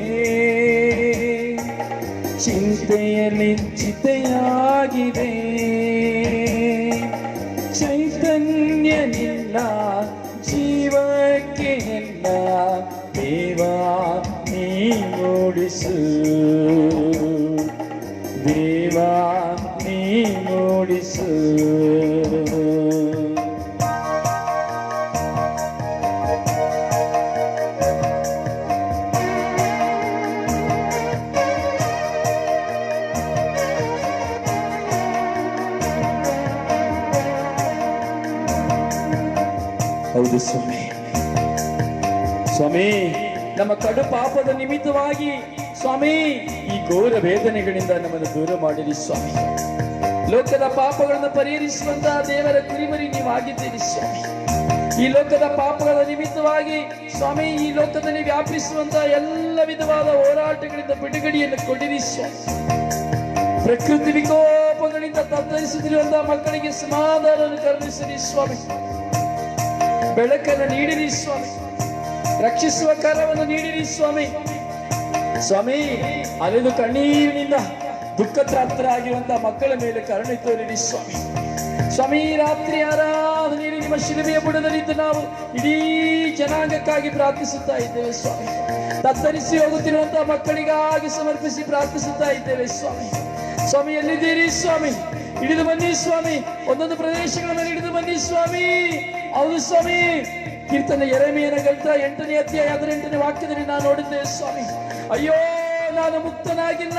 ಚಿಂತೆಯಲ್ಲಿ ಚಿತೆಯಾಗಿದೆ. ಚೈತನ್ಯ ನಿಲ್ಲ ಜೀವಕ್ಕೆ ಎಲ್ಲ ದೇವಾ ನೀ ಮೂಡಿಸು, ದೇವಾ ನೀ ಮೂಡಿಸು. ಹೌದು ಸ್ವಾಮಿ, ಸ್ವಾಮಿ ನಮ್ಮ ಕಡು ಪಾಪದ ನಿಮಿತ್ತವಾಗಿ ಸ್ವಾಮಿ ಈ ಘೋರ ವೇದನೆಗಳಿಂದ ನಮ್ಮನ್ನು ದೂರ ಮಾಡಿರಿ ಸ್ವಾಮಿ. ಲೋಕದ ಪಾಪಗಳನ್ನು ಪರಿಹರಿಸುವಂತಹ ದೇವರ ಕುರಿಮರಿ ನೀವಾಗಿದ್ದೀರಿ ಸ್ವಾಮಿ. ಈ ಲೋಕದ ಪಾಪಗಳ ನಿಮಿತ್ತವಾಗಿ ಸ್ವಾಮಿ ಈ ಲೋಕದಲ್ಲಿ ವ್ಯಾಪಿಸುವಂತಹ ಎಲ್ಲ ವಿಧವಾದ ಹೋರಾಟಗಳಿಂದ ಬಿಡುಗಡೆಯನ್ನು ಕೊಡಿರಿ ಸ್ವಾಮಿ. ಪ್ರಕೃತಿ ವಿಕೋಪಗಳಿಂದ ತತ್ತರಿಸುತ್ತಿರುವಂತಹ ಮಕ್ಕಳಿಗೆ ಸಮಾಧಾನವನ್ನು ಕರುಣಿಸಿರಿ ಸ್ವಾಮಿ. ಬೆಳಕನ್ನು ನೀಡಿರಿ ಸ್ವಾಮಿ, ರಕ್ಷಿಸುವ ಕರವನ್ನು ನೀಡಿರಿ ಸ್ವಾಮಿ. ಸ್ವಾಮಿ ಅಲೆದು ಕಣ್ಣೀರಿನಿಂದ ದುಃಖತ್ರಾಪ್ತರಾಗಿರುವಂತಹ ಮಕ್ಕಳ ಮೇಲೆ ಕರುಣೆ ತೋರಿರಿ ಸ್ವಾಮಿ. ಸ್ವಾಮಿ ರಾತ್ರಿ ಆರಾಧನೆಯಲ್ಲಿ ನಿಮ್ಮ ಶಿಲುಬೆಯ ಬುಡದಲ್ಲಿದ್ದು ನಾವು ಇಡೀ ಜನಾಂಗಕ್ಕಾಗಿ ಪ್ರಾರ್ಥಿಸುತ್ತಾ ಇದ್ದೇವೆ ಸ್ವಾಮಿ. ತತ್ತರಿಸಿ ಹೋಗುತ್ತಿರುವಂತಹ ಮಕ್ಕಳಿಗಾಗಿ ಸಮರ್ಪಿಸಿ ಪ್ರಾರ್ಥಿಸುತ್ತಾ ಇದ್ದೇವೆ ಸ್ವಾಮಿ. ಸ್ವಾಮಿ ಎಲ್ಲಿದ್ದೀರಿ ಸ್ವಾಮಿ? ಹಿಡಿದು ಬನ್ನಿ ಸ್ವಾಮಿ, ಒಂದೊಂದು ಪ್ರದೇಶಗಳ ಮೇಲೆ ಹಿಡಿದು ಬನ್ನಿ ಸ್ವಾಮಿ. ಹೌದು ಸ್ವಾಮಿ, ಕೀರ್ತನೆ ಯೆರೆಮೀಯನ ಗ್ರಂಥ 8ನೇ ಅಧ್ಯಾಯ 18ನೇ ವಾಕ್ಯದಲ್ಲಿ ನಾನು ನೋಡಿದ್ದೇವೆ ಸ್ವಾಮಿ. ಅಯ್ಯೋ ನಾನು ಮುಕ್ತನಾಗಿಲ್ಲ,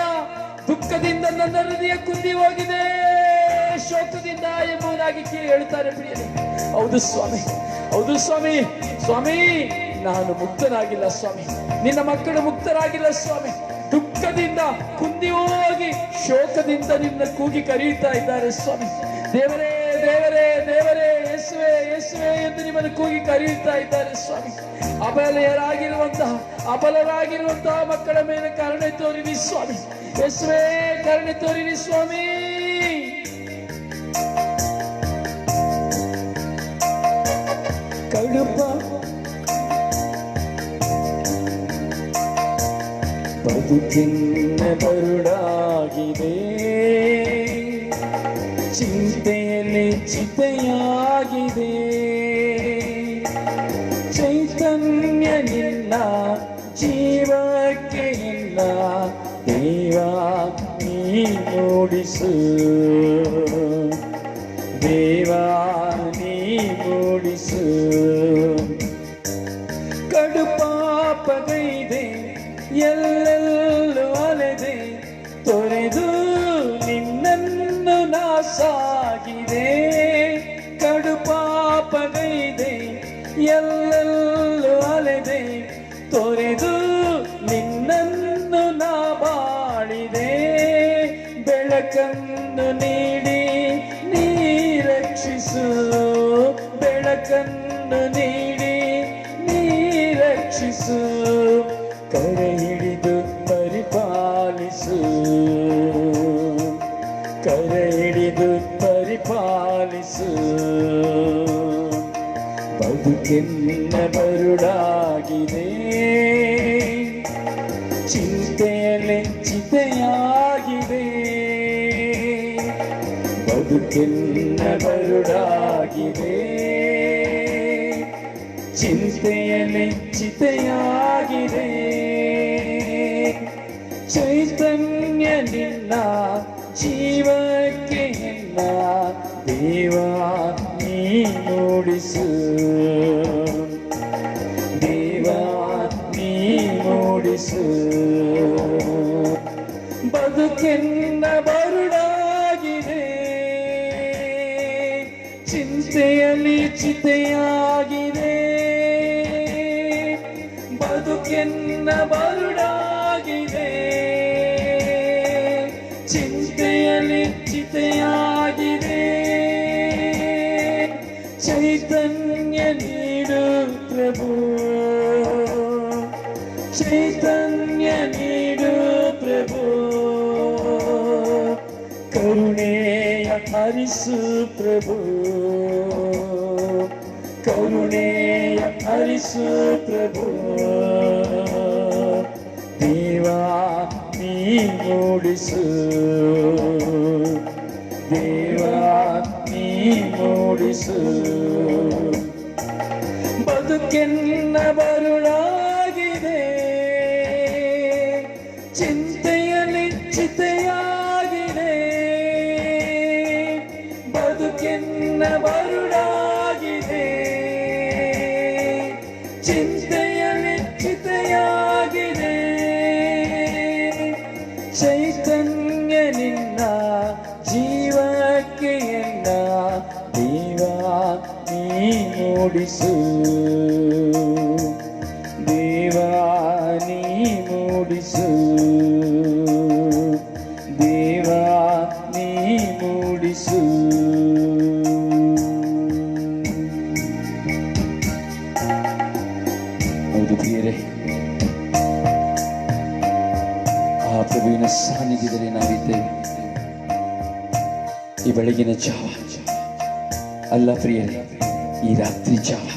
ದುಃಖದಿಂದ ನನ್ನ ಹೃದಯ ಕುಂದಿ ಹೋಗಿದೆ, ಶೋಕದಿಂದ ಎಂಬುದಾಗಿ ಕೇಳಿ ಹೇಳ್ತಾರೆ ಪ್ರಿಯರೇ. ಹೌದು ಸ್ವಾಮಿ, ಹೌದು ಸ್ವಾಮಿ. ಸ್ವಾಮಿ ನಾನು ಮುಕ್ತನಾಗಿಲ್ಲ ಸ್ವಾಮಿ, ನಿನ್ನ ಮಕ್ಕಳು ಮುಕ್ತರಾಗಿಲ್ಲ ಸ್ವಾಮಿ. ದುಃಖದಿಂದ ಕುಂದಿ ಹೋಗಿ ಶೋಕದಿಂದ ನಿನ್ನ ಕೂಗಿ ಕರೆಯುತ್ತಾ ಇದ್ದಾರೆ ಸ್ವಾಮಿ. ದೇವರೇ ದೇವರೇ ದೇವರೇ, ಯೇಸುವೆ ಯೇಸುವೆ ಎಂದು ನಿಮ್ಮನ್ನು ಕೂಗಿ ಕರೆಯುತ್ತಾ ಇದ್ದಾರೆ ಸ್ವಾಮಿ. ಅಬಲರಾಗಿರುವಂತಹ ಮಕ್ಕಳ ಮೇಲೆ ಕರುಣೆ ತೋರಿರಿ ಸ್ವಾಮಿ. ಯೇಸುವೆ ಕರುಣೆ ತೋರಿರಿ ಸ್ವಾಮಿ. ಕಡುಪ ಬದುಕಿನ ಬರುಡಾಗಿದೆ, ಚಿಂತೆಯಲ್ಲಿ ಚಿತೆಯಾಗಿದೆ. ಚೈತನ್ಯ ನಿಲ್ಲ ಜೀವಕ್ಕೆ ಇಲ್ಲ ದೇವಾ ನೀ ಮೂಡಿಸು, ದೇವಾ ನೀ ಮೂಡಿಸು. ಕಡು ಪಾಪಗೈದೆ ಎಲ್ಲೆಲ್ಲೂ ಅಲೆದೆ, ತೊರೆದು ನಿನ್ನನ್ನು ನಾ ಸಾಗಿದೆ. ಕಡು ಪಾಪಗೈದೆ ಎಲ್ಲೆಲ್ಲೂ ಅಲೆದೆ, ತೊರೆದು ನಿನ್ನನ್ನು ನಾ ಬಾಳಿದೆ. ಬೆಳಕನ್ನು ನೀಡಿ ನೀ ರಕ್ಷಿಸು, ಬೆಳಕನ್ನು ನೀಡಿ ನೀ ರಕ್ಷಿಸು. ಕರೆ ಹಿಡಿದು ಪರಿಪಾಲಿಸು, ಕರೆ ಹಿಡಿದು ಪರಿಪಾಲಿಸು. ಬದುಕೆನ್ನ ಬರುಡಾಗಿದೆ, ಚಿಂತೆಯಲ್ಲಿ ಚಿತೆಯಾಗಿದೆ. ಬದುಕೆನ್ನ ಬರುಡಾಗಿದೆ, ಚಿಂತೆಯಲ್ಲಿ ಚಿತೆಯಾಗಿದೆ. ಚೈತನ್ಯ ನಿಲ್ಲ ಜೀವಕ್ಕೆ ಎಲ್ಲ ದೇವಾ ನೀ ಮೂಡಿಸು, ದೇವಾ ನೀ ಮೂಡಿಸು. ಬದುಕೆನ್ನ ಬರುಡಾಗಿದೆ, ಚಿಂತೆಯಲ್ಲಿ ಚಿತೆಯಾಗಿದೆ. ಬದುಕೆನ್ನ ಬರುಡಾಗಿದೆ, ಚಿಂತೆಯಲ್ಲಿ ಚಿತೆಯಾಗಿದೆ. ಚೈತನ್ಯ ನೀಡು ಪ್ರಭು, ಚೈತನ್ಯ ನೀಡು ಪ್ರಭು. ಕರುಣೆಯ ಹರಿಸು ಪ್ರಭು, ಕರುಣೆಯ ಹರಿಸು ಪ್ರಭು. ದೇವಾ ನೀ ಮೂಡಿಸು, ದೇವಾ ನೀ ಮೂಡಿಸು. ಬದುಕೆನ್ನ ಬರುಳಾಗಿದೆ, ಚಿಂತೆಯಲ್ಲಿ ಚಿತೆಯಾಗಿದೆ. ಬದುಕೆನ್ನ ಬರುಳಾಗಿದೆ, ಚಿಂತೆಯಲ್ಲಿ ಚಿತೆಯಾಗಿದೆ. ಚೈತನ್ಯ ನಿನ್ನ ಜೀವಕ್ಕೆ ಎನ್ನ ದೇವಾ ನೀ ಮೂಡಿಸು, ದೇವಾ ನೀ ಮೂಡಿಸು, ದೇವಾ ನೀ ಮೂಡಿಸು. ಹೌದು ಪ್ರಿಯರೇ, ಆ ಪ್ರಭುವಿನ ಸಾನ್ನಿಧ್ಯದಲ್ಲಿ ನಾವಿದ್ದೇವೆ. ಈ ಬೆಳಗಿನ ಜಾವ ಅಲ್ಲ ಪ್ರಿಯರೇ, ಈ ರಾತ್ರಿ ಜಾವ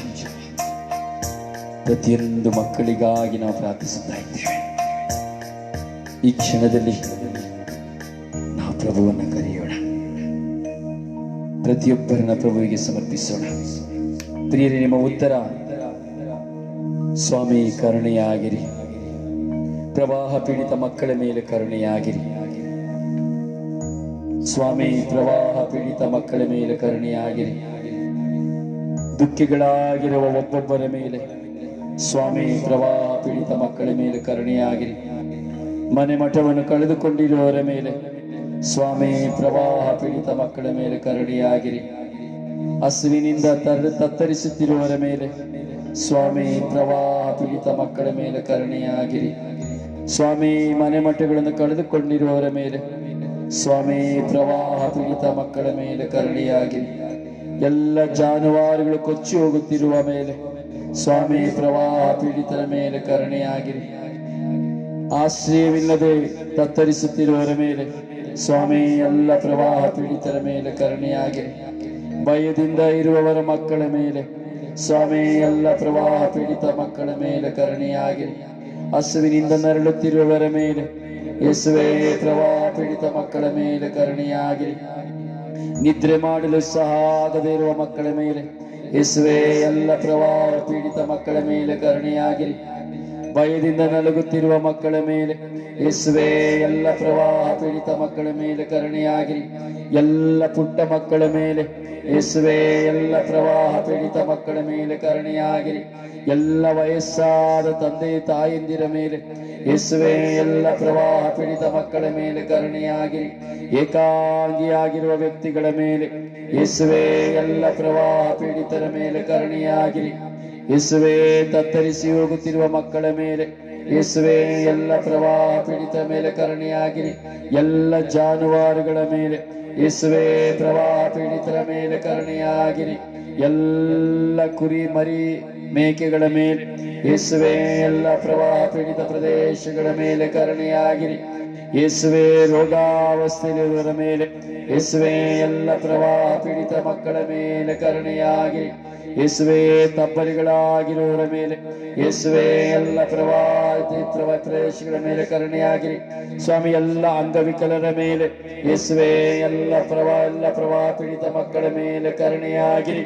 ಪ್ರತಿಯೊಂದು ಮಕ್ಕಳಿಗಾಗಿ ನಾವು ಪ್ರಾರ್ಥಿಸುತ್ತಾ ಇದ್ದೇವೆ. ಈ ಕ್ಷಣದಲ್ಲಿ ನಾವು ಪ್ರಭುವನ್ನು ಕರೆಯೋಣ, ಪ್ರತಿಯೊಬ್ಬರನ್ನ ಪ್ರಭುವಿಗೆ ಸಮರ್ಪಿಸೋಣ. ಪ್ರಿಯರೇ, ನಿಮ್ಮ ಉತ್ತರ ಸ್ವಾಮಿ ಕರುಣೆಯಾಗಿರಿ, ಪ್ರವಾಹ ಪೀಡಿತ ಮಕ್ಕಳ ಮೇಲೆ ಕರುಣೆಯಾಗಿರಿ. ಸ್ವಾಮಿ ಪ್ರವಾಹ ಪೀಡಿತ ಮಕ್ಕಳ ಮೇಲೆ ಕರುಣೆಯಾಗಿರಿ. ದುಃಖಿಗಳಾಗಿರುವ ಒಬ್ಬೊಬ್ಬರ ಮೇಲೆ ಸ್ವಾಮಿ ಪ್ರವಾಹ ಪೀಡಿತ ಮಕ್ಕಳ ಮೇಲೆ ಕರುಣೆಯಾಗಿರಿ. ಮನೆ ಮಠವನ್ನು ಕಳೆದುಕೊಂಡಿರುವವರ ಮೇಲೆ ಸ್ವಾಮಿ ಪ್ರವಾಹ ಪೀಡಿತ ಮಕ್ಕಳ ಮೇಲೆ ಕರುಣೆಯಾಗಿರಿ. ಹಸುವಿನಿಂದ ತತ್ತರಿಸುತ್ತಿರುವವರ ಮೇಲೆ ಸ್ವಾಮಿ ಪ್ರವಾಹ ಪೀಡಿತ ಮಕ್ಕಳ ಮೇಲೆ ಕರುಣೆಯಾಗಿರಿ. ಸ್ವಾಮಿ ಮನೆ ಮಠಗಳನ್ನು ಕಳೆದುಕೊಂಡಿರುವವರ ಮೇಲೆ ಸ್ವಾಮಿ ಪ್ರವಾಹ ಪೀಡಿತ ಮಕ್ಕಳ ಮೇಲೆ ಕರುಣೆಯಾಗಿರಿ. ಎಲ್ಲ ಜಾನುವಾರುಗಳು ಕೊಚ್ಚಿ ಹೋಗುತ್ತಿರುವ ಮೇಲೆ ಸ್ವಾಮಿ ಪ್ರವಾಹ ಪೀಡಿತರ ಮೇಲೆ ಕರುಣೆಯಾಗಿರಿ. ಆಶ್ರಯವಿಲ್ಲದೆ ತತ್ತರಿಸುತ್ತಿರುವವರ ಮೇಲೆ ಸ್ವಾಮಿ ಎಲ್ಲ ಪ್ರವಾಹ ಪೀಡಿತರ ಮೇಲೆ ಕರುಣೆಯಾಗಿರಿ. ಭಯದಿಂದ ಇರುವವರ ಮಕ್ಕಳ ಮೇಲೆ ಸ್ವಾಮಿ ಎಲ್ಲ ಪ್ರವಾಹ ಪೀಡಿತ ಮಕ್ಕಳ ಮೇಲೆ ಕರುಣೆಯಾಗಿರಿ. ಹಸುವಿನಿಂದ ನರಳುತ್ತಿರುವವರ ಮೇಲೆ ಯೇಸುವೇ ಪ್ರವಾಹ ಪೀಡಿತ ಮಕ್ಕಳ ಮೇಲೆ ಕರುಣೆಯಾಗಿರಿ. ನಿದ್ರೆ ಮಾಡಲು ಸಹ ಆಗದೇ ಇರುವ ಮಕ್ಕಳ ಮೇಲೆ ಯೇಸುವೇ ಎಲ್ಲ ಪ್ರವಾಹ ಪೀಡಿತ ಮಕ್ಕಳ ಮೇಲೆ ಕರುಣೆಯಾಗಿರಿ. ಭಯದಿಂದ ನಲಗುತ್ತಿರುವ ಮಕ್ಕಳ ಮೇಲೆ ಯೇಸುವೇ ಎಲ್ಲ ಪ್ರವಾಹ ಪೀಡಿತ ಮಕ್ಕಳ ಮೇಲೆ ಕರುಣೆಯಾಗಿರಿ. ಎಲ್ಲ ಪುಟ್ಟ ಮಕ್ಕಳ ಮೇಲೆ ಯೇಸುವೇ ಎಲ್ಲ ಪ್ರವಾಹ ಪೀಡಿತ ಮಕ್ಕಳ ಮೇಲೆ ಕರುಣೆಯಾಗಿರಿ. ಎಲ್ಲ ವಯಸ್ಸಾದ ತಂದೆ ತಾಯಂದಿರ ಮೇಲೆ ಯೇಸುವೇ ಎಲ್ಲ ಪ್ರವಾಹ ಪೀಡಿತ ಮಕ್ಕಳ ಮೇಲೆ ಕರುಣೆಯಾಗಿರಿ. ಏಕಾಂಗಿಯಾಗಿರುವ ವ್ಯಕ್ತಿಗಳ ಮೇಲೆ ಯೇಸುವೇ ಎಲ್ಲ ಪ್ರವಾಹ ಪೀಡಿತರ ಮೇಲೆ ಕರುಣೆಯಾಗಿರಿ. ಯೇಸುವೇ ತತ್ತರಿಸಿ ಹೋಗುತ್ತಿರುವ ಮಕ್ಕಳ ಮೇಲೆ ಯೇಸುವೇ ಎಲ್ಲ ಪ್ರವಾಹ ಪೀಡಿತ ಮೇಲೆ ಕರುಣೆಯಾಗಿರಿ. ಎಲ್ಲ ಜಾನುವಾರುಗಳ ಮೇಲೆ ಯೇಸುವೇ ಪ್ರವಾಹ ಪೀಡಿತರ ಮೇಲೆ ಕರುಣೆಯಾಗಿರಿ. ಎಲ್ಲ ಕುರಿ ಮರಿ ಮೇಕೆಗಳ ಮೇಲೆ ಯೇಸುವೇ ಎಲ್ಲ ಪ್ರವಾಹ ಪೀಡಿತ ಪ್ರದೇಶಗಳ ಮೇಲೆ ಕರುಣೆಯಾಗಿರಿ. ಯೇಸುವೇ ರೋಗಾವಸ್ಥೆಯಲ್ಲಿರುವವರ ಮೇಲೆ ಯೇಸುವೇ ಎಲ್ಲ ಪ್ರವಾಹ ಪೀಡಿತ ಮಕ್ಕಳ ಮೇಲೆ ಕರುಣೆಯಾಗಿರಿ. ಯೇಸುವೇ ತಬ್ಬಲಿಗಳಾಗಿರುವವರ ಮೇಲೆ ಯೇಸುವೇ ಎಲ್ಲ ಪ್ರವಾಹ ಪ್ರದೇಶಗಳ ಮೇಲೆ ಕರುಣೆಯಾಗಿರಿ. ಸ್ವಾಮಿ ಎಲ್ಲ ಅಂಗವಿಕಲರ ಮೇಲೆ ಯೇಸುವೇ ಎಲ್ಲ ಪ್ರವಾಹ ಪೀಡಿತ ಮಕ್ಕಳ ಮೇಲೆ ಕರುಣೆಯಾಗಿರಿ.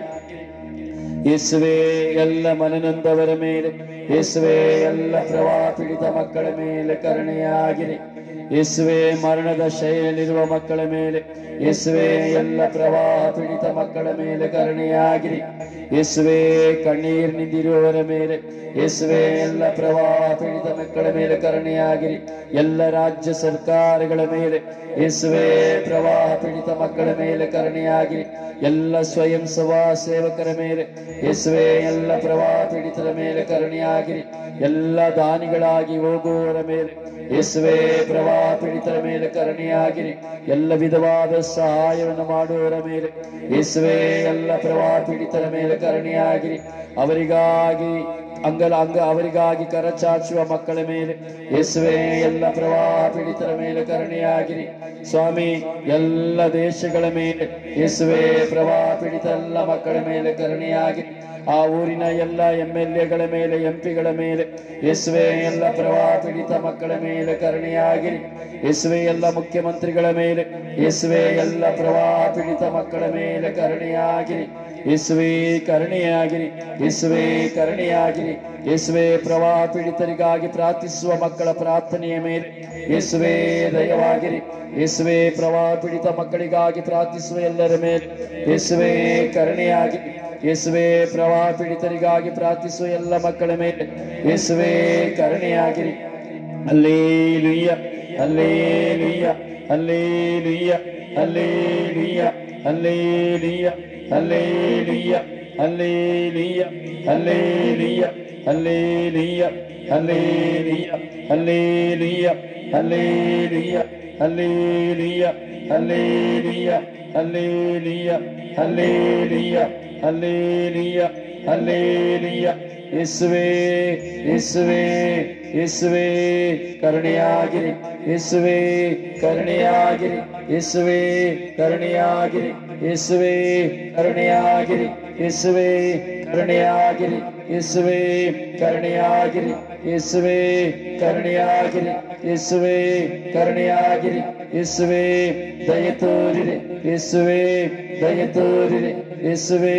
ಯೇಸುವೇ ಎಲ್ಲ ಮನನೊಂದವರ ಮೇಲೆ ಯೇಸುವೆ ಎಲ್ಲ ಪ್ರವಾಹ ಪೀಡಿತ ಮಕ್ಕಳ ಮೇಲೆ ಕರುಣೆಯಾಗಿರಿ. ಯೇಸುವೆ ಮರಣದ ಶೈಲಿರುವ ಮಕ್ಕಳ ಮೇಲೆ, ಯೇಸುವೆ ಎಲ್ಲ ಪ್ರವಾಹ ಪೀಡಿತ ಮಕ್ಕಳ ಮೇಲೆ ಕರುಣೆಯಾಗಿರಿ. ಯೇಸುವೆ ಕಣ್ಣೀರಿನಿಂದಿರುವವರ ಮೇಲೆ, ಯೇಸುವೆ ಎಲ್ಲ ಪ್ರವಾಹ ಪೀಡಿತ ಮಕ್ಕಳ ಮೇಲೆ ಕರುಣೆಯಾಗಿರಿ. ಎಲ್ಲ ರಾಜ್ಯ ಸರ್ಕಾರಗಳ ಮೇಲೆ, ಯೇಸುವೆ ಪ್ರವಾಹ ಪೀಡಿತ ಮಕ್ಕಳ ಮೇಲೆ ಕರುಣೆಯಾಗಿರಿ. ಎಲ್ಲ ಸ್ವಯಂ ಸೇವಕರ ಮೇಲೆ, ಯೇಸುವೆ ಎಲ್ಲ ಪ್ರವಾಹ ಪೀಡಿತರ ಮೇಲೆ ಕರುಣೆಯಾಗಿರಿ. ಎಲ್ಲ ದಾನಿಗಳಾಗಿ ಹೋಗುವವರ ಮೇಲೆ, ಯೇಸುವೆ ಪ್ರವಾಹ ಪೀಡಿತರ ಮೇಲೆ ಕರುಣೆಯಾಗಿರಿ. ಎಲ್ಲ ವಿಧವಾದ ಸಹಾಯವನ್ನು ಮಾಡುವವರ ಮೇಲೆ, ಯೇಸುವೆ ಎಲ್ಲ ಪ್ರವಾಹ ಪೀಡಿತರ ಮೇಲೆ ಕರುಣೆಯಾಗಿರಿ. ಅವರಿಗಾಗಿ ಕರಚಾಚುವ ಮಕ್ಕಳ ಮೇಲೆ, ಯೇಸುವೆ ಎಲ್ಲ ಪ್ರವಾಹ ಪೀಡಿತರ ಮೇಲೆ ಕರುಣೆಯಾಗಿರಿ. ಸ್ವಾಮಿ, ಎಲ್ಲ ದೇಶಗಳ ಮೇಲೆ, ಯೇಸುವೆ ಪ್ರವಾಹ ಪೀಡಿತ ಎಲ್ಲ ಮಕ್ಕಳ ಮೇಲೆ ಕರುಣೆಯಾಗಿರಿ. ಆ ಊರಿನ ಎಲ್ಲ MLAಗಳ ಮೇಲೆ, MP ಗಳ ಮೇಲೆ, ಯೇಸುವೆ ಎಲ್ಲ ಪ್ರವಾಹ ಪೀಡಿತ ಮಕ್ಕಳ ಮೇಲೆ ಕರುಣೆಯಾಗಿರಿ. ಯೇಸುವೆ ಎಲ್ಲ ಮುಖ್ಯಮಂತ್ರಿಗಳ ಮೇಲೆ, ಯೇಸುವೆ ಎಲ್ಲ ಪ್ರವಾಹ ಪೀಡಿತ ಮಕ್ಕಳ ಮೇಲೆ ಕರುಣೆಯಾಗಿರಿ. ಯೇಸುವೆ ಕರುಣೆಯಾಗಿರಿ. ಯೇಸುವೆ ಕರುಣೆಯಾಗಿರಿ. ಯೇಸುವೆ ಪ್ರವಾಹ ಪೀಡಿತರಿಗಾಗಿ ಪ್ರಾರ್ಥಿಸುವ ಮಕ್ಕಳ ಪ್ರಾರ್ಥನೆಯ ಮೇಲೆ, ಯೇಸುವೆ ದಯವಾಗಿರಿ. ಯೇಸುವೆ ಪ್ರವಾಹ ಪೀಡಿತ ಮಕ್ಕಳಿಗಾಗಿ ಪ್ರಾರ್ಥಿಸುವ ಎಲ್ಲರ ಮೇಲೆ, ಯೇಸುವೆ ಕರುಣೆಯಾಗಿರಿ. ಯೇಸುವೆ ಪ್ರವಾಹ ಪೀಡಿತರಿಗಾಗಿ ಪ್ರಾರ್ಥಿಸುವ ಎಲ್ಲ ಮಕ್ಕಳ ಮೇಲೆ, ಯೇಸುವೆ ಕರುಣೆಯಾಗಿರಿ. Hallelujah, hallelujah, hallelujah, hallelujah, hallelujah, hallelujah, hallelujah, hallelujah, hallelujah, hallelujah, hallelujah, hallelujah, hallelujah, hallelujah, hallelujah, hallelujah, hallelujah, hallelujah. ಯೇಸುವೆ, ಯೇಸುವೆ, ಯೇಸುವೆ ಕರುಣೆಯಾಗಿರಿ. ಯೇಸುವೆ ಕರುಣೆಯಾಗಿರಿ. ಯೇಸುವೆ ಕರುಣೆಯಾಗಿರಿ. ಯೇಸುವೆ ಕರುಣೆಯಾಗಿರಿ. ಯೇಸುವೆ ಕರುಣೆಯಾಗಿರಿ. ಯೇಸುವೆ ಕರುಣೆಯಾಗಿರಿ. ಯೇಸುವೆ ಕರುಣೆಯಾಗಿರಿ. ಯೇಸುವೆ ಕರುಣೆಯಾಗಿರಿ. ಯೇಸುವೆ ದಯ ತೋರಿರಿ. ಯೇಸುವೆ ದಯ ತೋರಿರಿ. ಯೇಸುವೆ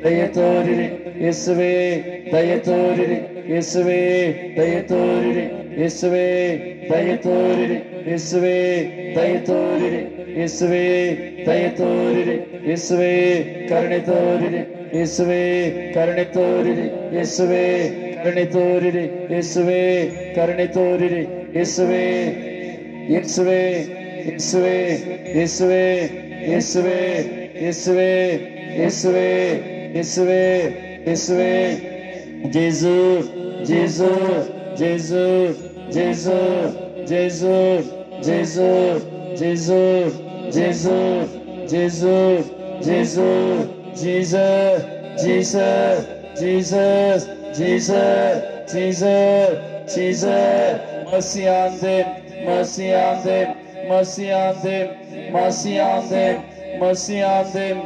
ದಯ ತೋರಿರಿ. ಯೇಸುವೆ ದಯ ತೋರಿರಿ. ಯೇಸುವೆ ದಯ ತೋರಿರಿ. ಯೇಸುವೆ ದಯ ತೋರಿರಿ. ಯೇಸುವೆ ದಯ ತೋರಿರಿ. ಯೇಸುವೆ ದಯ ತೋರಿರಿ. ಯೇಸುವೆ ಕರುಣೆ ತೋರಿರಿ. ಯೇಸುವೆ ಕರುಣೆ ತೋರಿರಿ. ಯೇಸುವೆ ಕರುಣೆ ತೋರಿರಿ. ಯೇಸುವೆ ಕರುಣೆ ತೋರಿರಿ. ಯೇಸುವೆ, ಯೇಸುವೆ, ಯೇಸುವೆ, ಯೇಸುವೆ, ಯೇಸುವೆ, ಯೇಸುವೆ, ಯೇಸುವೆ, ಯೇಸುವೆ, ಯೇಸುವೆ. ಜೇಸು, ಜೇಸು, ಜೇಸು, ಜೇಸು, ಜೇಸು, ಜೇಸು, ಜೇಸು, ಜೇಸು, ಜೇಸು, ಜೇಸು, Jesus, Jesus, Jesus, Jesus, Jesus, Jesus. Mercy on them, mercy on them, mercy on them, mercy on them, mercy on them,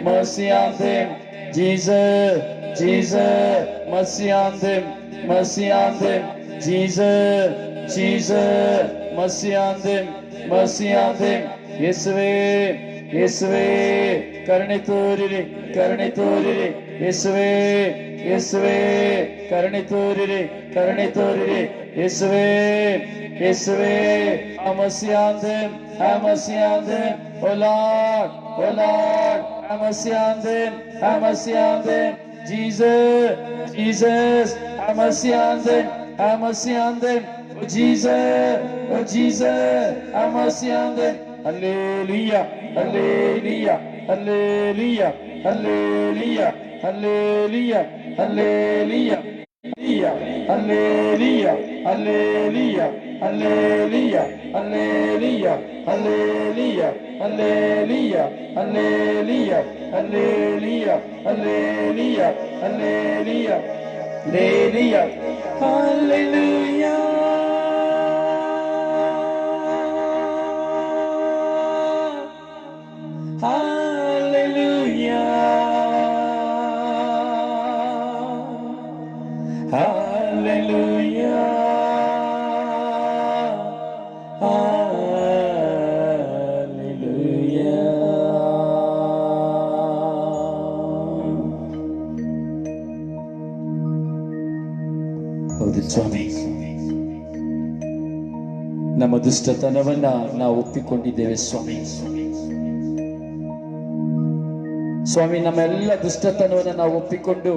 mercy on them. Jesus, Jesus, mercy on them, mercy on them. Jesus, Jesus, mercy on them, mercy on them. ಯೇಸುವೆ, ಯೇಸುವೆ ಕರುಣೆ ತೋರಿರಿ. ಕರುಣೆ ತೋರಿರಿ. ಯೇಸುವೆ, ಯೇಸುವೆ ಕರುಣೆ ತೋರಿರಿ. ಕರುಣೆ ತೋರಿರಿ. ಯೇಸುವೆ, ಯೇಸುವೆ. Have mercy on them, have mercy on them. Oh Lord, oh Lord, have mercy on them, have mercy on them. Jesus, Jesus, have mercy on them, have mercy on them. Oh Jesus, oh Jesus, have mercy on them. Hallelujah, hallelujah, hallelujah, hallelujah, hallelujah, hallelujah, hallelujah, hallelujah, hallelujah, hallelujah, hallelujah, hallelujah, hallelujah, hallelujah, hallelujah, hallelujah, hallelujah, hallelujah. Hallelujah, hallelujah, hallelujah. ನಮ್ಮ ದುಷ್ಟತನವನ್ನ ನಾವು ಒಪ್ಪಿಕೊಂಡಿದ್ದೇವೆ ಸ್ವಾಮಿ. ಸ್ವಾಮಿ, ನಮ್ಮೆಲ್ಲ ದುಷ್ಟತನವನ್ನು ನಾವು ಒಪ್ಪಿಕೊಂಡು